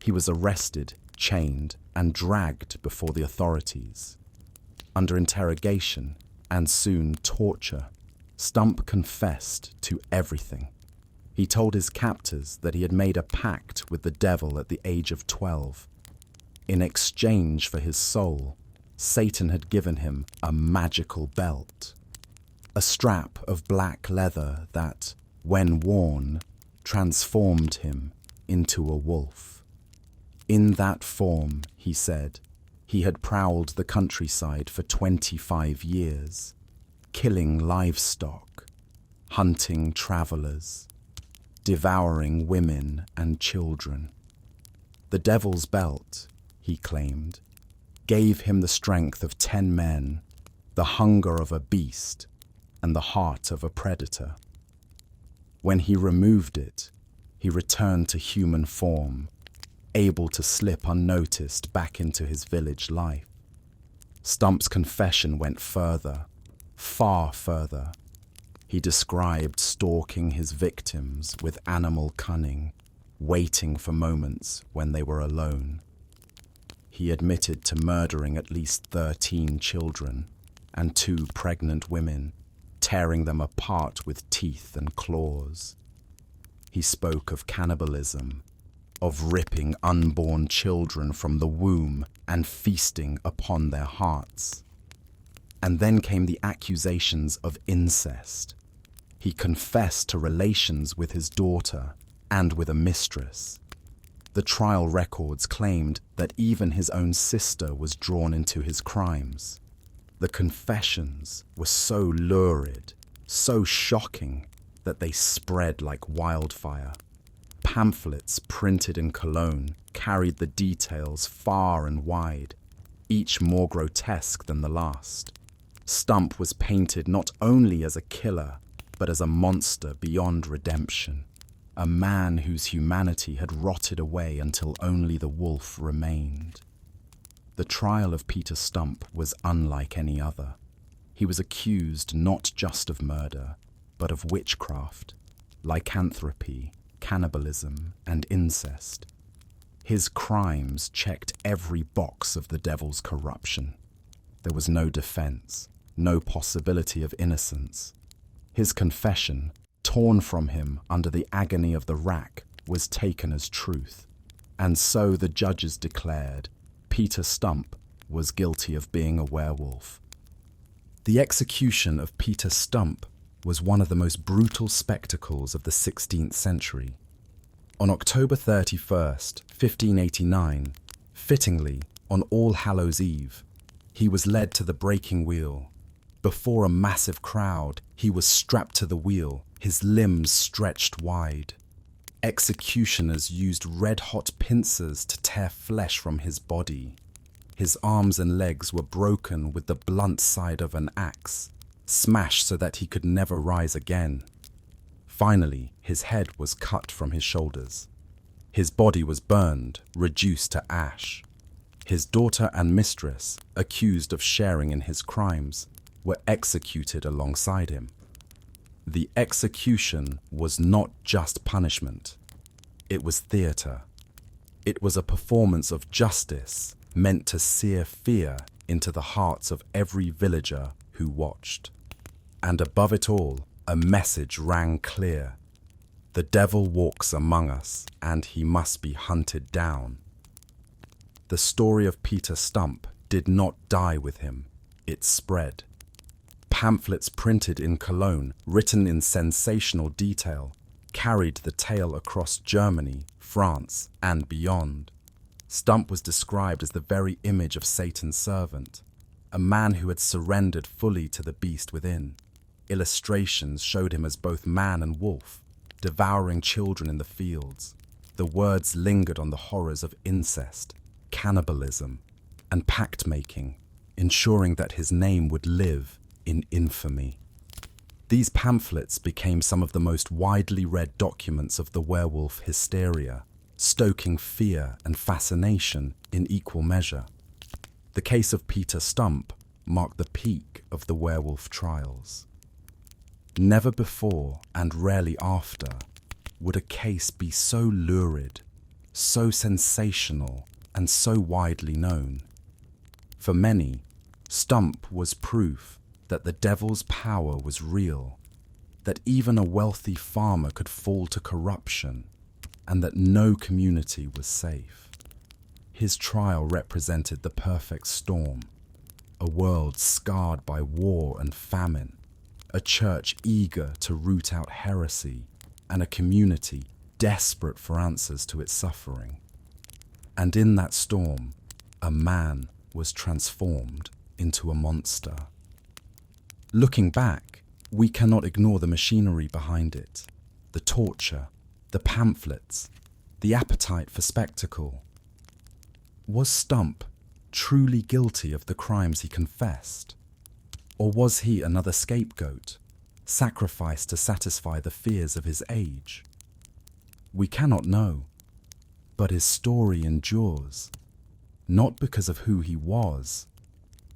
He was arrested, chained, and dragged before the authorities. Under interrogation, and soon torture, Stumpp confessed to everything. He told his captors that he had made a pact with the devil at the age of 12. In exchange for his soul, Satan had given him a magical belt, a strap of black leather that, when worn, transformed him into a wolf. In that form, he said, he had prowled the countryside for 25 years, killing livestock, hunting travelers, devouring women and children. The devil's belt, he claimed, gave him the strength of 10 men, the hunger of a beast, and the heart of a predator. When he removed it, he returned to human form, able to slip unnoticed back into his village life. Stumpp's confession went further, far further. He described stalking his victims with animal cunning, waiting for moments when they were alone. He admitted to murdering at least 13 children and 2 pregnant women, tearing them apart with teeth and claws. He spoke of cannibalism, of ripping unborn children from the womb and feasting upon their hearts. And then came the accusations of incest. He confessed to relations with his daughter and with a mistress. The trial records claimed that even his own sister was drawn into his crimes. The confessions were so lurid, so shocking, that they spread like wildfire. Pamphlets printed in Cologne carried the details far and wide, each more grotesque than the last. Stumpp was painted not only as a killer, but as a monster beyond redemption, a man whose humanity had rotted away until only the wolf remained. The trial of Peter Stumpp was unlike any other. He was accused not just of murder, but of witchcraft, lycanthropy, cannibalism, and incest. His crimes checked every box of the devil's corruption. There was no defense, no possibility of innocence. His confession, torn from him under the agony of the rack, was taken as truth. And so the judges declared Peter Stumpp was guilty of being a werewolf. The execution of Peter Stumpp was one of the most brutal spectacles of the 16th century. On October 31st, 1589, fittingly on All Hallows' Eve, he was led to the breaking wheel. Before a massive crowd, he was strapped to the wheel, his limbs stretched wide. Executioners used red-hot pincers to tear flesh from his body. His arms and legs were broken with the blunt side of an axe, smashed so that he could never rise again. Finally, his head was cut from his shoulders. His body was burned, reduced to ash. His daughter and mistress, accused of sharing in his crimes, were executed alongside him. The execution was not just punishment. It was theatre. It was a performance of justice meant to sear fear into the hearts of every villager who watched. And above it all, a message rang clear. The devil walks among us, and he must be hunted down. The story of Peter Stumpp did not die with him, it spread. Pamphlets printed in Cologne, written in sensational detail, carried the tale across Germany, France, and beyond. Stumpp was described as the very image of Satan's servant, a man who had surrendered fully to the beast within. Illustrations showed him as both man and wolf, devouring children in the fields. The words lingered on the horrors of incest, cannibalism, and pact-making, ensuring that his name would live in infamy. These pamphlets became some of the most widely read documents of the werewolf hysteria, stoking fear and fascination in equal measure. The case of Peter Stumpp marked the peak of the werewolf trials. Never before, and rarely after, would a case be so lurid, so sensational, and so widely known. For many, Stumpp was proof that the devil's power was real, that even a wealthy farmer could fall to corruption, and that no community was safe. His trial represented the perfect storm, a world scarred by war and famine, a church eager to root out heresy, and a community desperate for answers to its suffering. And in that storm, a man was transformed into a monster. Looking back, we cannot ignore the machinery behind it, the torture, the pamphlets, the appetite for spectacle. Was Stumpp truly guilty of the crimes he confessed? Or was he another scapegoat, sacrificed to satisfy the fears of his age? We cannot know, but his story endures, not because of who he was,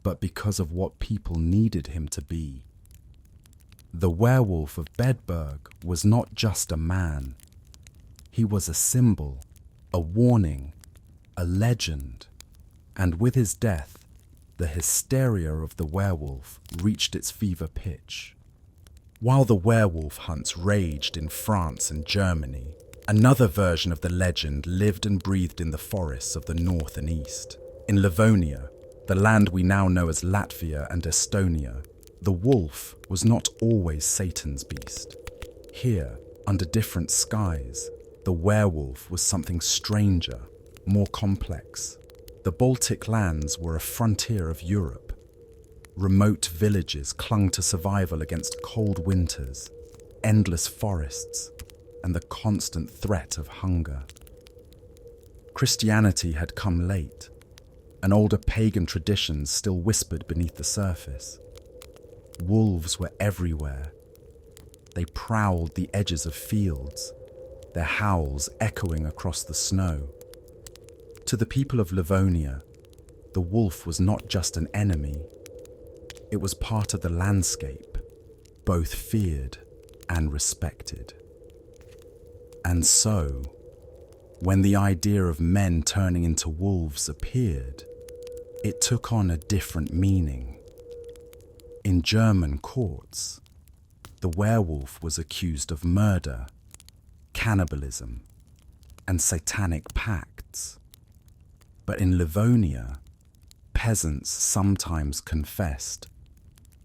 but because of what people needed him to be. The Werewolf of Bedburg was not just a man. He was a symbol, a warning, a legend, and with his death, the hysteria of the werewolf reached its fever pitch. While the werewolf hunts raged in France and Germany, another version of the legend lived and breathed in the forests of the north and east. In Livonia, the land we now know as Latvia and Estonia, the wolf was not always Satan's beast. Here, under different skies, the werewolf was something stranger, more complex. The Baltic lands were a frontier of Europe. Remote villages clung to survival against cold winters, endless forests, and the constant threat of hunger. Christianity had come late, and older pagan traditions still whispered beneath the surface. Wolves were everywhere. They prowled the edges of fields, their howls echoing across the snow. To the people of Livonia, the wolf was not just an enemy. It was part of the landscape, both feared and respected. And so, when the idea of men turning into wolves appeared, it took on a different meaning. In German courts, the werewolf was accused of murder, cannibalism, and satanic pacts. But in Livonia, peasants sometimes confessed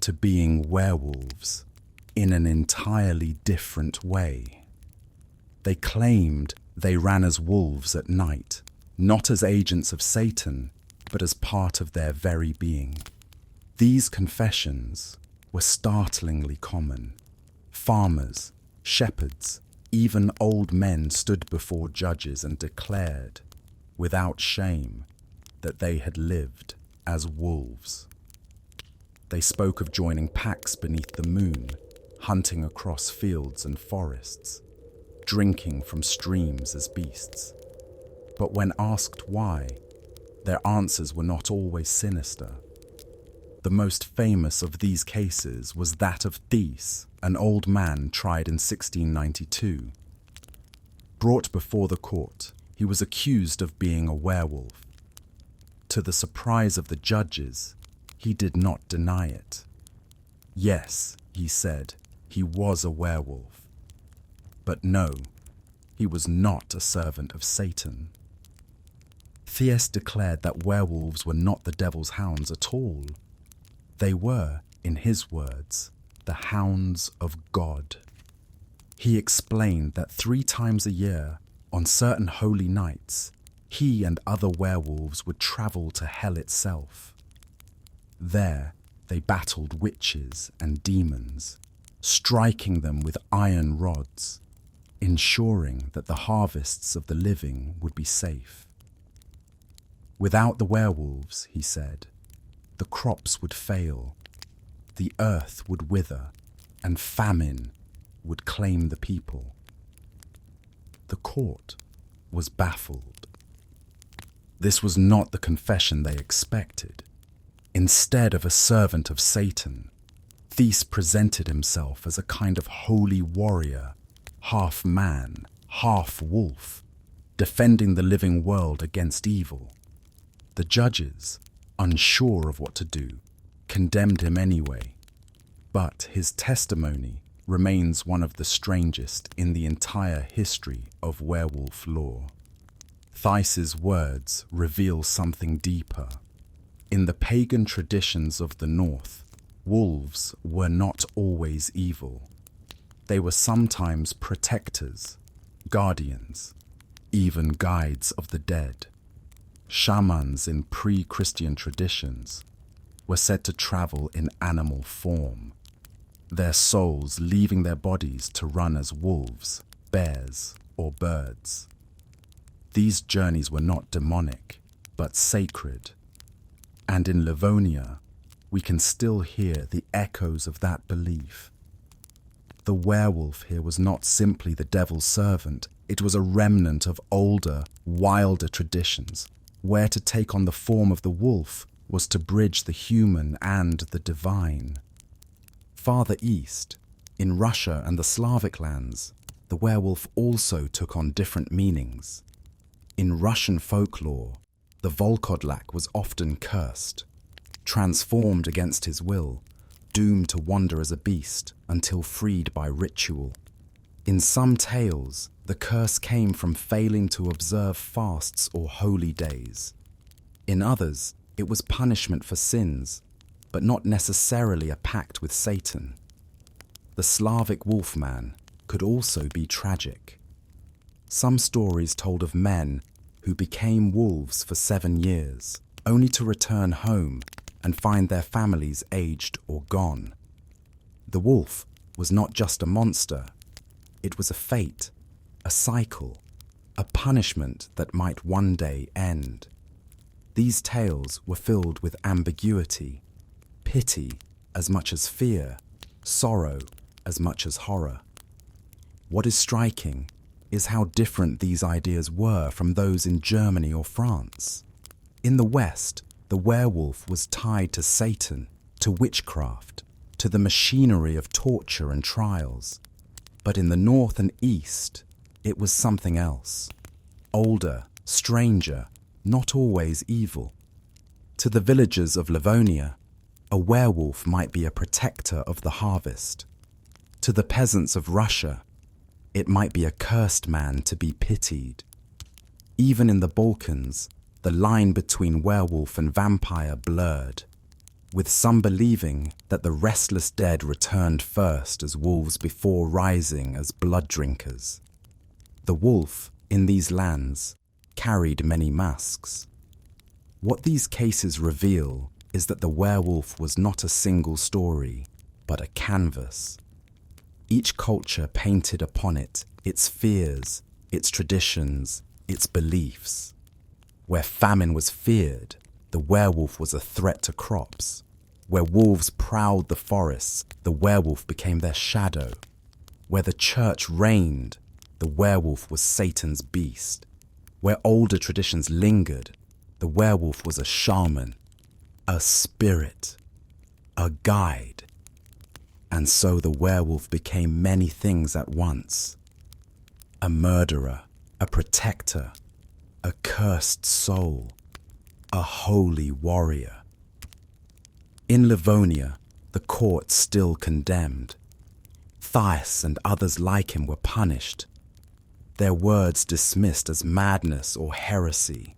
to being werewolves in an entirely different way. They claimed they ran as wolves at night, not as agents of Satan, but as part of their very being. These confessions were startlingly common. Farmers, shepherds, even old men stood before judges and declared, without shame, that they had lived as wolves. They spoke of joining packs beneath the moon, hunting across fields and forests, drinking from streams as beasts. But when asked why, their answers were not always sinister. The most famous of these cases was that of Gilles, an old man tried in 1692. Brought before the court, he was accused of being a werewolf. To the surprise of the judges, he did not deny it. Yes, he said, he was a werewolf. But no, he was not a servant of Satan. Thies declared that werewolves were not the devil's hounds at all. They were, in his words, the hounds of God. He explained that 3 times a year, on certain holy nights, he and other werewolves would travel to hell itself. There, they battled witches and demons, striking them with iron rods, ensuring that the harvests of the living would be safe. Without the werewolves, he said, the crops would fail, the earth would wither, and famine would claim the people. The court was baffled. This was not the confession they expected. Instead of a servant of Satan, Thies presented himself as a kind of holy warrior, half man, half wolf, defending the living world against evil. The judges, unsure of what to do, condemned him anyway, but his testimony remains one of the strangest in the entire history of werewolf lore. Thies's words reveal something deeper. In the pagan traditions of the North, wolves were not always evil. They were sometimes protectors, guardians, even guides of the dead. Shamans in pre-Christian traditions were said to travel in animal form, their souls leaving their bodies to run as wolves, bears, or birds. These journeys were not demonic, but sacred. And in Livonia, we can still hear the echoes of that belief. The werewolf here was not simply the devil's servant, it was a remnant of older, wilder traditions, where to take on the form of the wolf was to bridge the human and the divine. Farther east, in Russia and the Slavic lands, the werewolf also took on different meanings. In Russian folklore, the Volkodlak was often cursed, transformed against his will, doomed to wander as a beast until freed by ritual. In some tales, the curse came from failing to observe fasts or holy days. In others, it was punishment for sins, but not necessarily a pact with Satan. The Slavic wolfman could also be tragic. Some stories told of men who became wolves for 7 years, only to return home and find their families aged or gone. The wolf was not just a monster, it was a fate, a cycle, a punishment that might one day end. These tales were filled with ambiguity, pity as much as fear, sorrow as much as horror. What is striking is how different these ideas were from those in Germany or France. In the West, the werewolf was tied to Satan, to witchcraft, to the machinery of torture and trials. But in the North and East, it was something else. Older, stranger, not always evil. To the villagers of Livonia, a werewolf might be a protector of the harvest. To the peasants of Russia, it might be a cursed man to be pitied. Even in the Balkans, the line between werewolf and vampire blurred, with some believing that the restless dead returned first as wolves before rising as blood drinkers. The wolf, in these lands, carried many masks. What these cases reveal is that the werewolf was not a single story, but a canvas. Each culture painted upon it its fears, its traditions, its beliefs. Where famine was feared, the werewolf was a threat to crops. Where wolves prowled the forests, the werewolf became their shadow. Where the church reigned, the werewolf was Satan's beast. Where older traditions lingered, the werewolf was a shaman, a spirit, a guide. And so the werewolf became many things at once. A murderer, a protector, a cursed soul, a holy warrior. In Livonia, the court still condemned. Matthias and others like him were punished, their words dismissed as madness or heresy.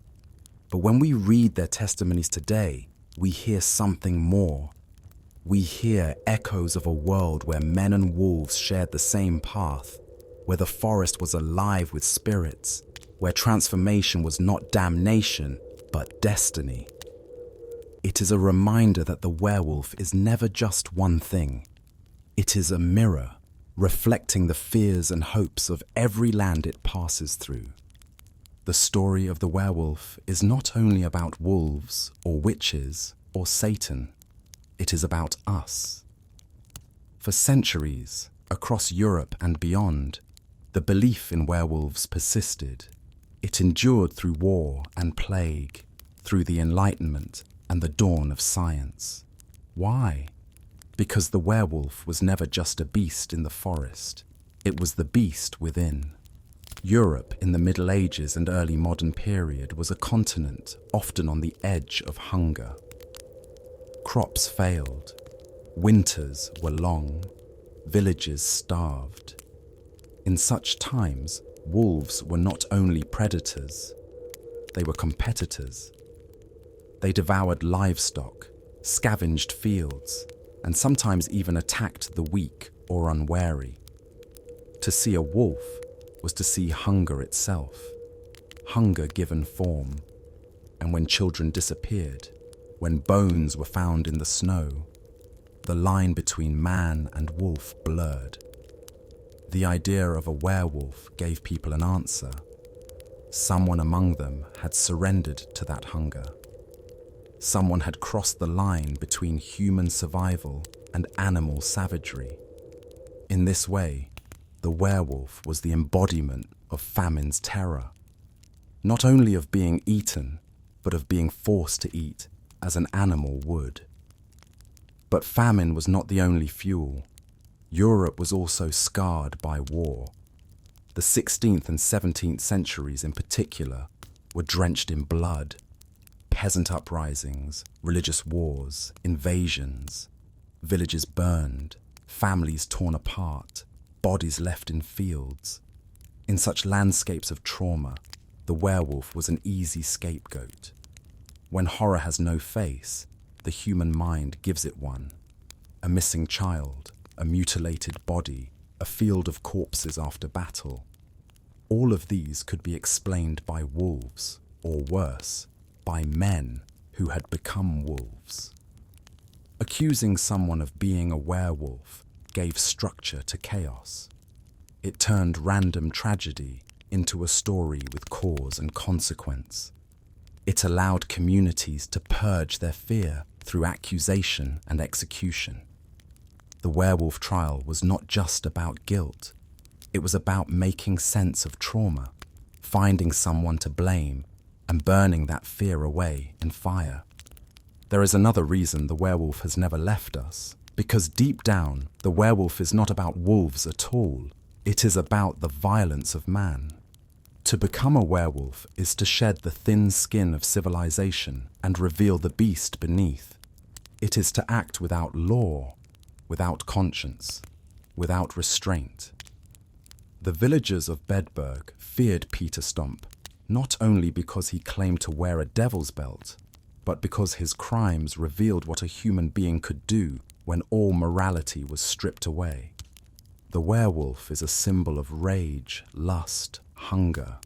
But when we read their testimonies today, we hear something more. We hear echoes of a world where men and wolves shared the same path, where the forest was alive with spirits, where transformation was not damnation, but destiny. It is a reminder that the werewolf is never just one thing. It is a mirror, reflecting the fears and hopes of every land it passes through. The story of the werewolf is not only about wolves or witches or Satan, it is about us. For centuries, across Europe and beyond, the belief in werewolves persisted. It endured through war and plague, through the Enlightenment and the dawn of science. Why? Because the werewolf was never just a beast in the forest. It was the beast within. Europe in the Middle Ages and early modern period was a continent often on the edge of hunger. Crops failed. Winters were long. Villages starved. In such times, wolves were not only predators, they were competitors. They devoured livestock, scavenged fields, and sometimes even attacked the weak or unwary. To see a wolf was to see hunger itself, hunger given form. And when children disappeared, when bones were found in the snow, the line between man and wolf blurred. The idea of a werewolf gave people an answer. Someone among them had surrendered to that hunger. Someone had crossed the line between human survival and animal savagery. In this way, the werewolf was the embodiment of famine's terror, not only of being eaten, but of being forced to eat as an animal would. But famine was not the only fuel. Europe was also scarred by war. The 16th and 17th centuries in particular were drenched in blood. Peasant uprisings, religious wars, invasions, villages burned, families torn apart, bodies left in fields. In such landscapes of trauma, the werewolf was an easy scapegoat. When horror has no face, the human mind gives it one. A missing child, a mutilated body, a field of corpses after battle. All of these could be explained by wolves, or worse, by men who had become wolves. Accusing someone of being a werewolf gave structure to chaos. It turned random tragedy into a story with cause and consequence. It allowed communities to purge their fear through accusation and execution. The werewolf trial was not just about guilt. It was about making sense of trauma, finding someone to blame, and burning that fear away in fire. There is another reason the werewolf has never left us, because deep down, the werewolf is not about wolves at all. It is about the violence of man. To become a werewolf is to shed the thin skin of civilization and reveal the beast beneath. It is to act without law, without conscience, without restraint. The villagers of Bedburg feared Peter Stumpp, not only because he claimed to wear a devil's belt, but because his crimes revealed what a human being could do when all morality was stripped away. The werewolf is a symbol of rage, lust, hunger,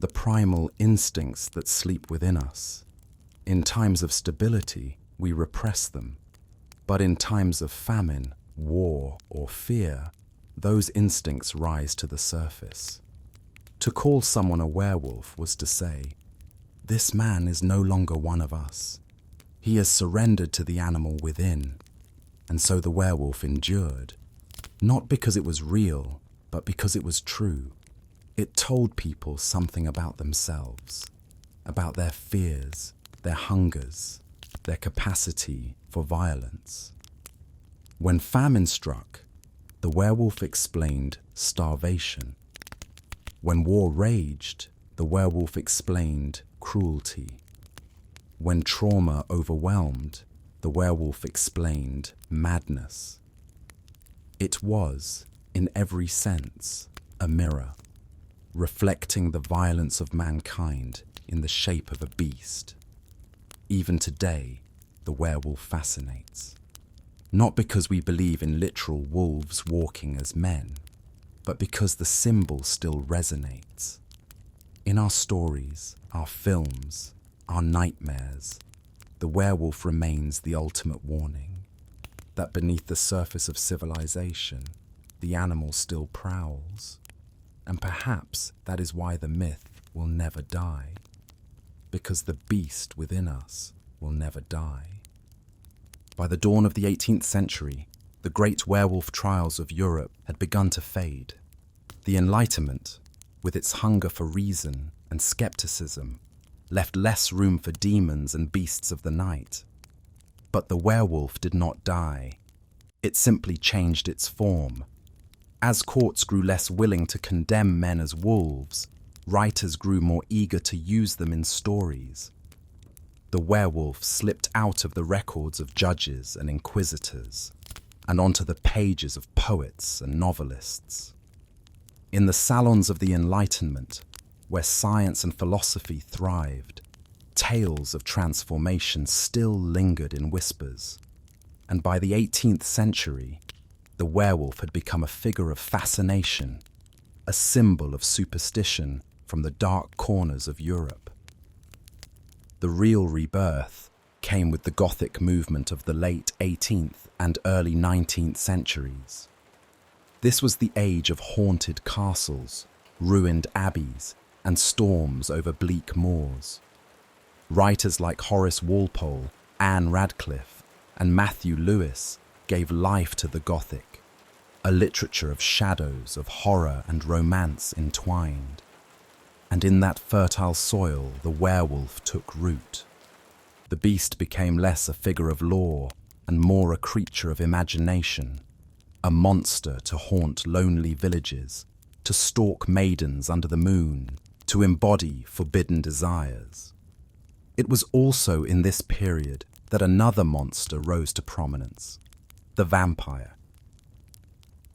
the primal instincts that sleep within us. In times of stability, we repress them, but in times of famine, war, or fear, those instincts rise to the surface. To call someone a werewolf was to say, this man is no longer one of us. He has surrendered to the animal within, and so the werewolf endured, not because it was real, but because it was true. It told people something about themselves, about their fears, their hungers, their capacity for violence. When famine struck, the werewolf explained starvation. When war raged, the werewolf explained cruelty. When trauma overwhelmed, the werewolf explained madness. It was, in every sense, a mirror, reflecting the violence of mankind in the shape of a beast. Even today, the werewolf fascinates. Not because we believe in literal wolves walking as men, but because the symbol still resonates. In our stories, our films, our nightmares, the werewolf remains the ultimate warning that beneath the surface of civilization, the animal still prowls. And perhaps that is why the myth will never die, because the beast within us will never die. By the dawn of the 18th century, the great werewolf trials of Europe had begun to fade. The Enlightenment, with its hunger for reason and skepticism, left less room for demons and beasts of the night. But the werewolf did not die. It simply changed its form. As courts grew less willing to condemn men as wolves, writers grew more eager to use them in stories. The werewolf slipped out of the records of judges and inquisitors and onto the pages of poets and novelists. In the salons of the Enlightenment, where science and philosophy thrived, tales of transformation still lingered in whispers. And by the 18th century, the werewolf had become a figure of fascination, a symbol of superstition from the dark corners of Europe. The real rebirth came with the Gothic movement of the late 18th and early 19th centuries. This was the age of haunted castles, ruined abbeys, and storms over bleak moors. Writers like Horace Walpole, Anne Radcliffe, and Matthew Lewis gave life to the Gothic, a literature of shadows, of horror and romance entwined. And in that fertile soil, the werewolf took root. The beast became less a figure of lore and more a creature of imagination, a monster to haunt lonely villages, to stalk maidens under the moon, to embody forbidden desires. It was also in this period that another monster rose to prominence, the vampire.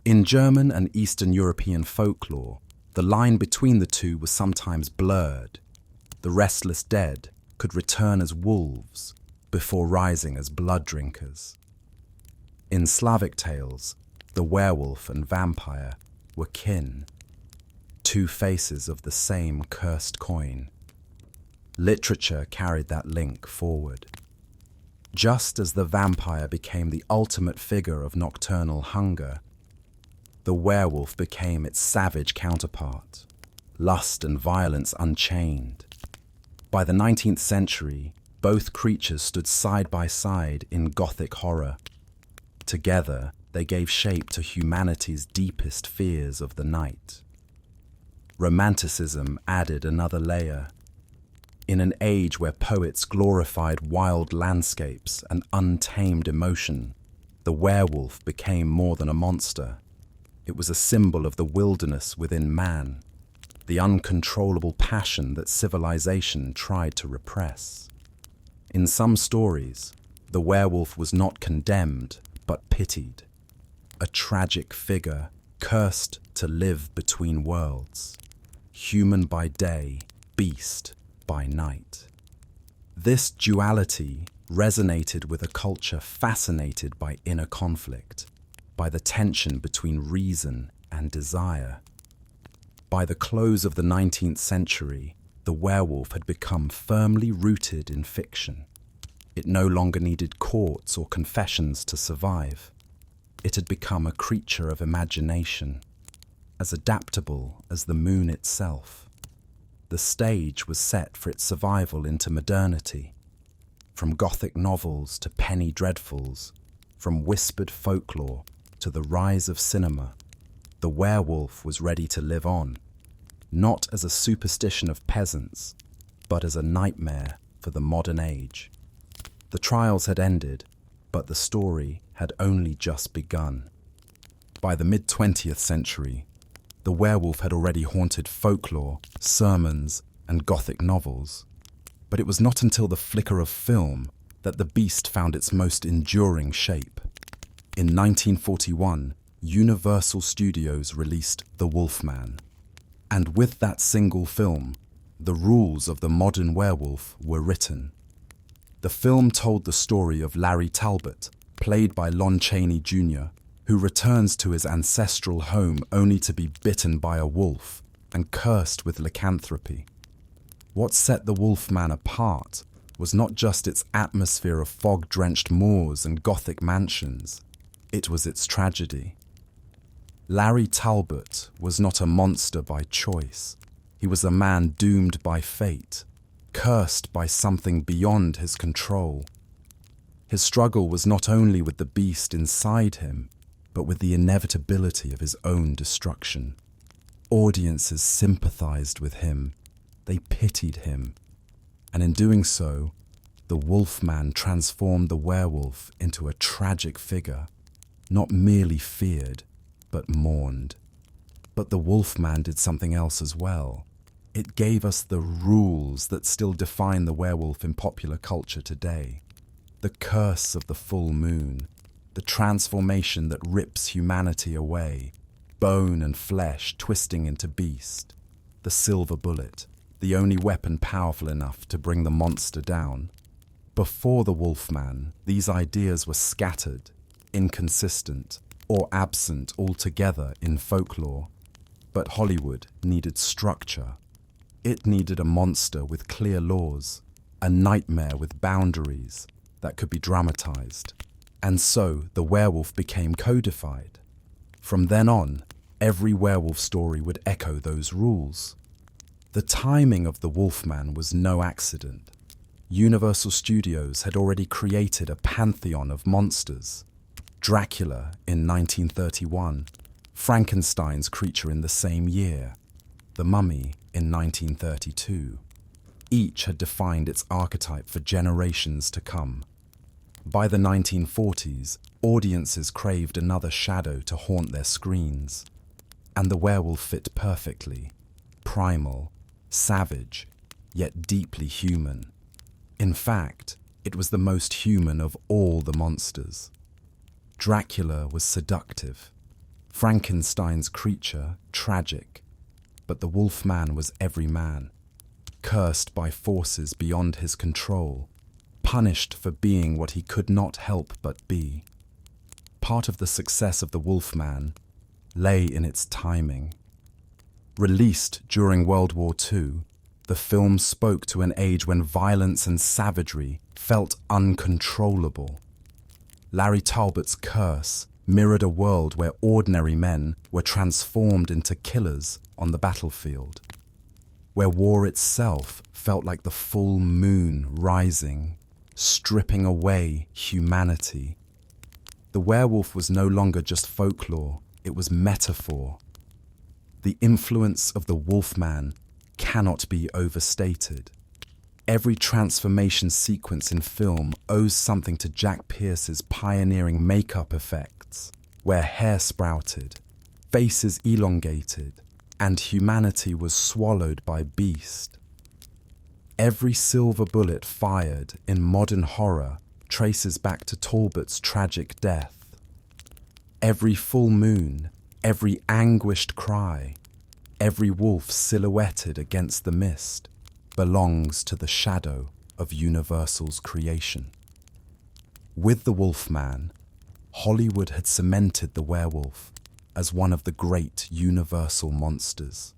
In German and Eastern European folklore, the line between the two was sometimes blurred. The restless dead could return as wolves before rising as blood drinkers. In Slavic tales, the werewolf and vampire were kin, two faces of the same cursed coin. Literature carried that link forward. Just as the vampire became the ultimate figure of nocturnal hunger, the werewolf became its savage counterpart, lust and violence unchained. By the 19th century, both creatures stood side by side in Gothic horror. Together, they gave shape to humanity's deepest fears of the night. Romanticism added another layer. In an age where poets glorified wild landscapes and untamed emotion, the werewolf became more than a monster. It was a symbol of the wilderness within man, the uncontrollable passion that civilization tried to repress. In some stories, the werewolf was not condemned, but pitied, a tragic figure cursed to live between worlds, human by day, beast by night. This duality resonated with a culture fascinated by inner conflict, by the tension between reason and desire. By the close of the 19th century, the werewolf had become firmly rooted in fiction. It no longer needed courts or confessions to survive. It had become a creature of imagination, as adaptable as the moon itself. The stage was set for its survival into modernity. From Gothic novels to penny dreadfuls, from whispered folklore to the rise of cinema, the werewolf was ready to live on, not as a superstition of peasants, but as a nightmare for the modern age. The trials had ended, but the story had only just begun. By the mid-20th century, the werewolf had already haunted folklore, sermons, and Gothic novels. But it was not until the flicker of film that the beast found its most enduring shape. In 1941, Universal Studios released The Wolfman. And with that single film, the rules of the modern werewolf were written. The film told the story of Larry Talbot, played by Lon Chaney Jr., who returns to his ancestral home only to be bitten by a wolf and cursed with lycanthropy. What set The Wolfman apart was not just its atmosphere of fog-drenched moors and Gothic mansions, it was its tragedy. Larry Talbot was not a monster by choice. He was a man doomed by fate, cursed by something beyond his control. His struggle was not only with the beast inside him, but with the inevitability of his own destruction. Audiences sympathized with him. They pitied him. And in doing so, the Wolfman transformed the werewolf into a tragic figure, not merely feared, but mourned. But the Wolfman did something else as well. It gave us the rules that still define the werewolf in popular culture today. The curse of the full moon, the transformation that rips humanity away, bone and flesh twisting into beast, the silver bullet, the only weapon powerful enough to bring the monster down. Before the Wolfman, these ideas were scattered, inconsistent, or absent altogether in folklore. But Hollywood needed structure. It needed a monster with clear laws, a nightmare with boundaries that could be dramatized. And so the werewolf became codified. From then on, every werewolf story would echo those rules. The timing of The Wolfman was no accident. Universal Studios had already created a pantheon of monsters. Dracula in 1931, Frankenstein's creature in the same year, The Mummy in 1932. Each had defined its archetype for generations to come. By the 1940s, audiences craved another shadow to haunt their screens. And the werewolf fit perfectly. Primal, savage, yet deeply human. In fact, it was the most human of all the monsters. Dracula was seductive, Frankenstein's creature tragic, but the Wolfman was every man, cursed by forces beyond his control, punished for being what he could not help but be. Part of the success of the Wolfman lay in its timing. Released during World War II, the film spoke to an age when violence and savagery felt uncontrollable. Larry Talbot's curse mirrored a world where ordinary men were transformed into killers on the battlefield, where war itself felt like the full moon rising, stripping away humanity. The werewolf was no longer just folklore, it was metaphor. The influence of the Wolfman cannot be overstated. Every transformation sequence in film owes something to Jack Pierce's pioneering makeup effects, where hair sprouted, faces elongated, and humanity was swallowed by beast. Every silver bullet fired in modern horror traces back to Talbot's tragic death. Every full moon, every anguished cry, every wolf silhouetted against the mist belongs to the shadow of Universal's creation. With The Wolfman, Hollywood had cemented the werewolf as one of the great universal monsters.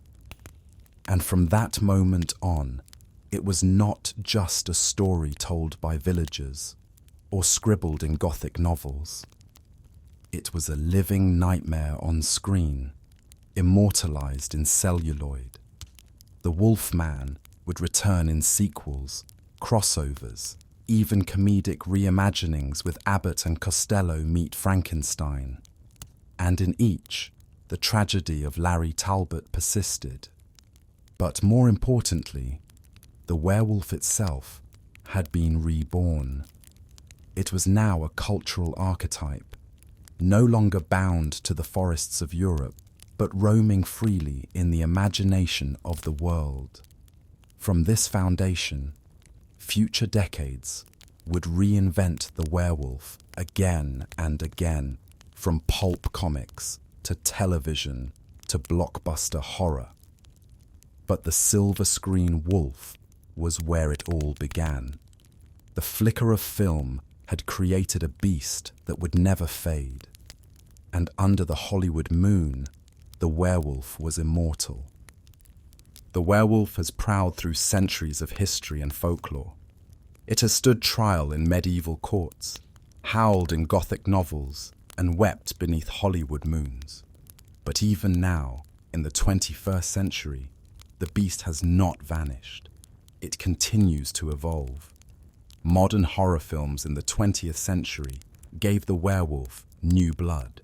And from that moment on, it was not just a story told by villagers or scribbled in Gothic novels. It was a living nightmare on screen, immortalized in celluloid. The Wolfman would return in sequels, crossovers, even comedic reimaginings with Abbott and Costello meet Frankenstein. And in each, the tragedy of Larry Talbot persisted. But more importantly, the werewolf itself had been reborn. It was now a cultural archetype, no longer bound to the forests of Europe, but roaming freely in the imagination of the world. From this foundation, future decades would reinvent the werewolf again and again, from pulp comics to television to blockbuster horror. But the silver screen wolf was where it all began. The flicker of film had created a beast that would never fade. And under the Hollywood moon, the werewolf was immortal. The werewolf has prowled through centuries of history and folklore. It has stood trial in medieval courts, howled in Gothic novels, and wept beneath Hollywood moons. But even now, in the 21st century, the beast has not vanished. It continues to evolve. Modern horror films in the 20th century gave the werewolf new blood.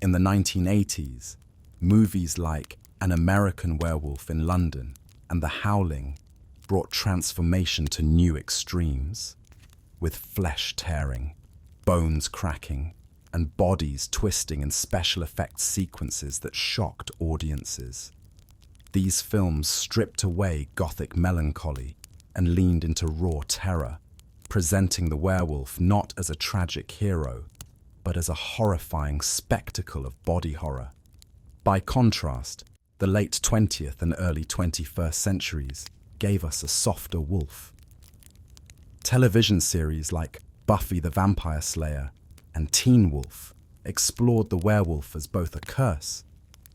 In the 1980s, movies like An American Werewolf in London and The Howling brought transformation to new extremes, with flesh tearing, bones cracking, and bodies twisting in special effects sequences that shocked audiences. These films stripped away gothic melancholy and leaned into raw terror, presenting the werewolf not as a tragic hero, but as a horrifying spectacle of body horror. By contrast, the late 20th and early 21st centuries gave us a softer wolf. Television series like Buffy the Vampire Slayer and Teen Wolf explored the werewolf as both a curse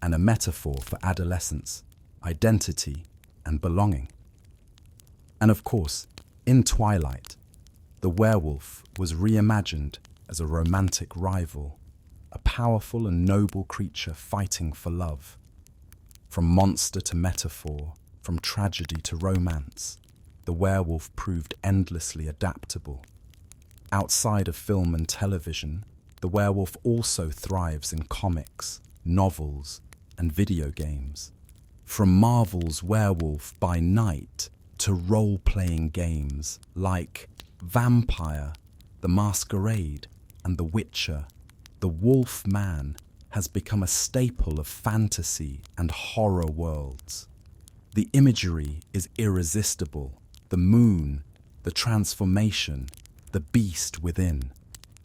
and a metaphor for adolescence, identity, and belonging. And of course, in Twilight, the werewolf was reimagined as a romantic rival, a powerful and noble creature fighting for love. From monster to metaphor, from tragedy to romance, the werewolf proved endlessly adaptable. Outside of film and television, the werewolf also thrives in comics, novels, and video games. From Marvel's Werewolf by Night to role-playing games like Vampire, The Masquerade, and The Witcher, the Wolf Man has become a staple of fantasy and horror worlds. The imagery is irresistible: the moon, the transformation, the beast within.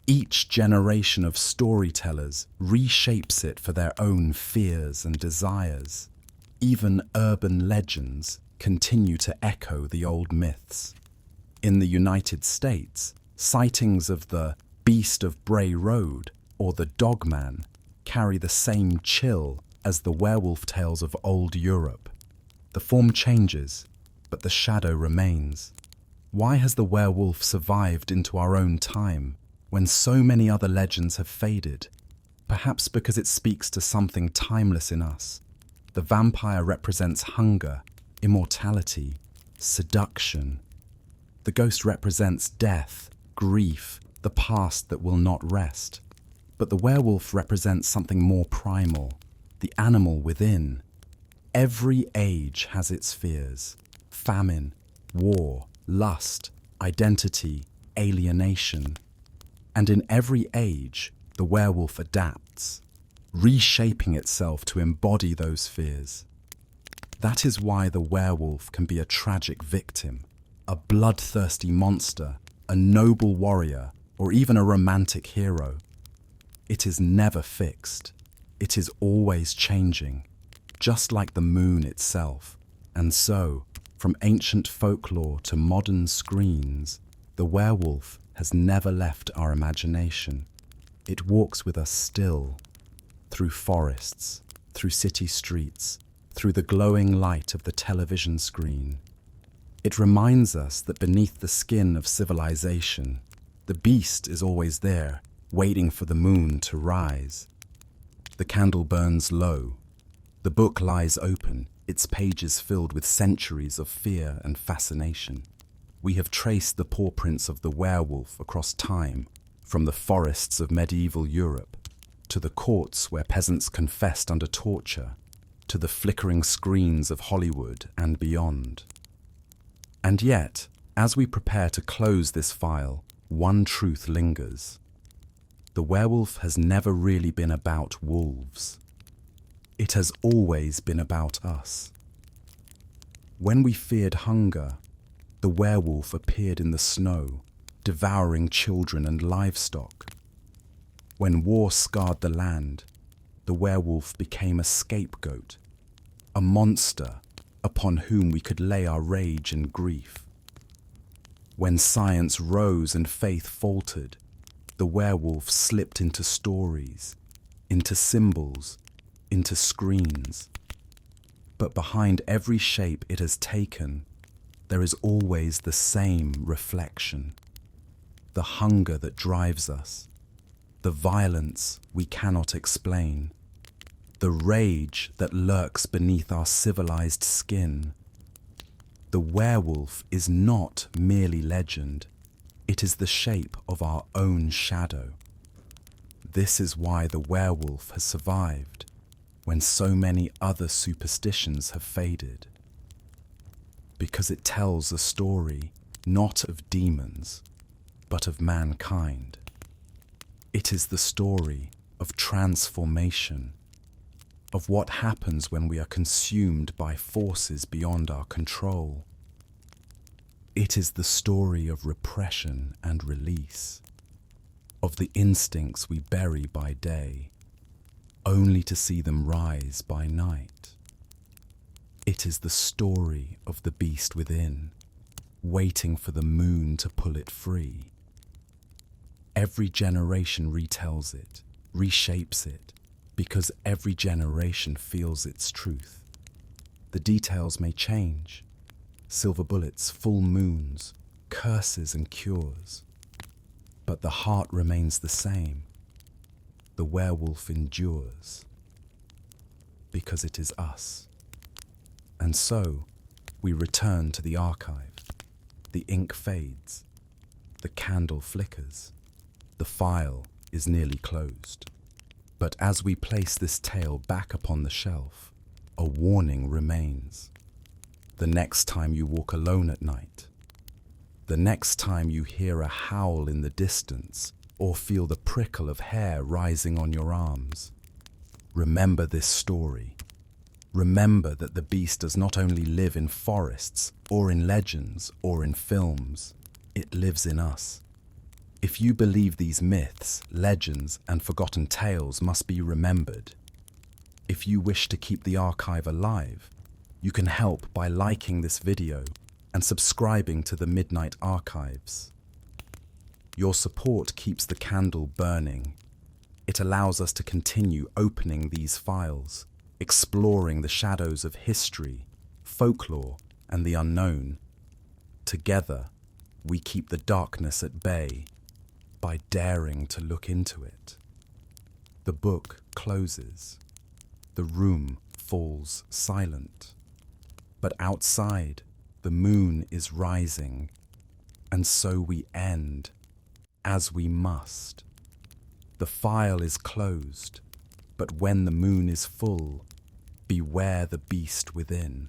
Each generation of storytellers reshapes it for their own fears and desires. Even urban legends continue to echo the old myths. In the United States, sightings of the Beast of Bray Road or the Dogman carry the same chill as the werewolf tales of old Europe. The form changes, but the shadow remains. Why has the werewolf survived into our own time when so many other legends have faded? Perhaps because it speaks to something timeless in us. The vampire represents hunger, immortality, seduction. The ghost represents death, grief, the past that will not rest. But the werewolf represents something more primal, the animal within. Every age has its fears: famine, war, lust, identity, alienation. And in every age, the werewolf adapts, reshaping itself to embody those fears. That is why the werewolf can be a tragic victim, a bloodthirsty monster, a noble warrior, or even a romantic hero. It is never fixed. It is always changing, just like the moon itself. And so, from ancient folklore to modern screens, the werewolf has never left our imagination. It walks with us still, through forests, through city streets, through the glowing light of the television screen. It reminds us that beneath the skin of civilization, the beast is always there, waiting for the moon to rise. The candle burns low. The book lies open, its pages filled with centuries of fear and fascination. We have traced the paw prints of the werewolf across time, from the forests of medieval Europe, to the courts where peasants confessed under torture, to the flickering screens of Hollywood and beyond. And yet, as we prepare to close this file, one truth lingers. The werewolf has never really been about wolves. It has always been about us. When we feared hunger, the werewolf appeared in the snow, devouring children and livestock. When war scarred the land, the werewolf became a scapegoat, a monster upon whom we could lay our rage and grief. When science rose and faith faltered, the werewolf slipped into stories, into symbols, into screens. But behind every shape it has taken, there is always the same reflection. The hunger that drives us, the violence we cannot explain, the rage that lurks beneath our civilized skin. The werewolf is not merely legend, it is the shape of our own shadow. This is why the werewolf has survived when so many other superstitions have faded. Because it tells a story not of demons, but of mankind. It is the story of transformation, of what happens when we are consumed by forces beyond our control. It is the story of repression and release, of the instincts we bury by day, only to see them rise by night. It is the story of the beast within, waiting for the moon to pull it free. Every generation retells it, reshapes it, because every generation feels its truth. The details may change: silver bullets, full moons, curses and cures. But the heart remains the same. The werewolf endures, because it is us. And so, we return to the archive. The ink fades, the candle flickers, the file is nearly closed. But as we place this tale back upon the shelf, a warning remains. The next time you walk alone at night, the next time you hear a howl in the distance or feel the prickle of hair rising on your arms, remember this story. Remember that the beast does not only live in forests or in legends or in films, it lives in us. If you believe these myths, legends, and forgotten tales must be remembered, if you wish to keep the archive alive, you can help by liking this video and subscribing to the Midnight Archives. Your support keeps the candle burning. It allows us to continue opening these files, exploring the shadows of history, folklore, and the unknown. Together, we keep the darkness at bay by daring to look into it. The book closes. The room falls silent. But outside, the moon is rising, and so we end, as we must. The file is closed, but when the moon is full, beware the beast within.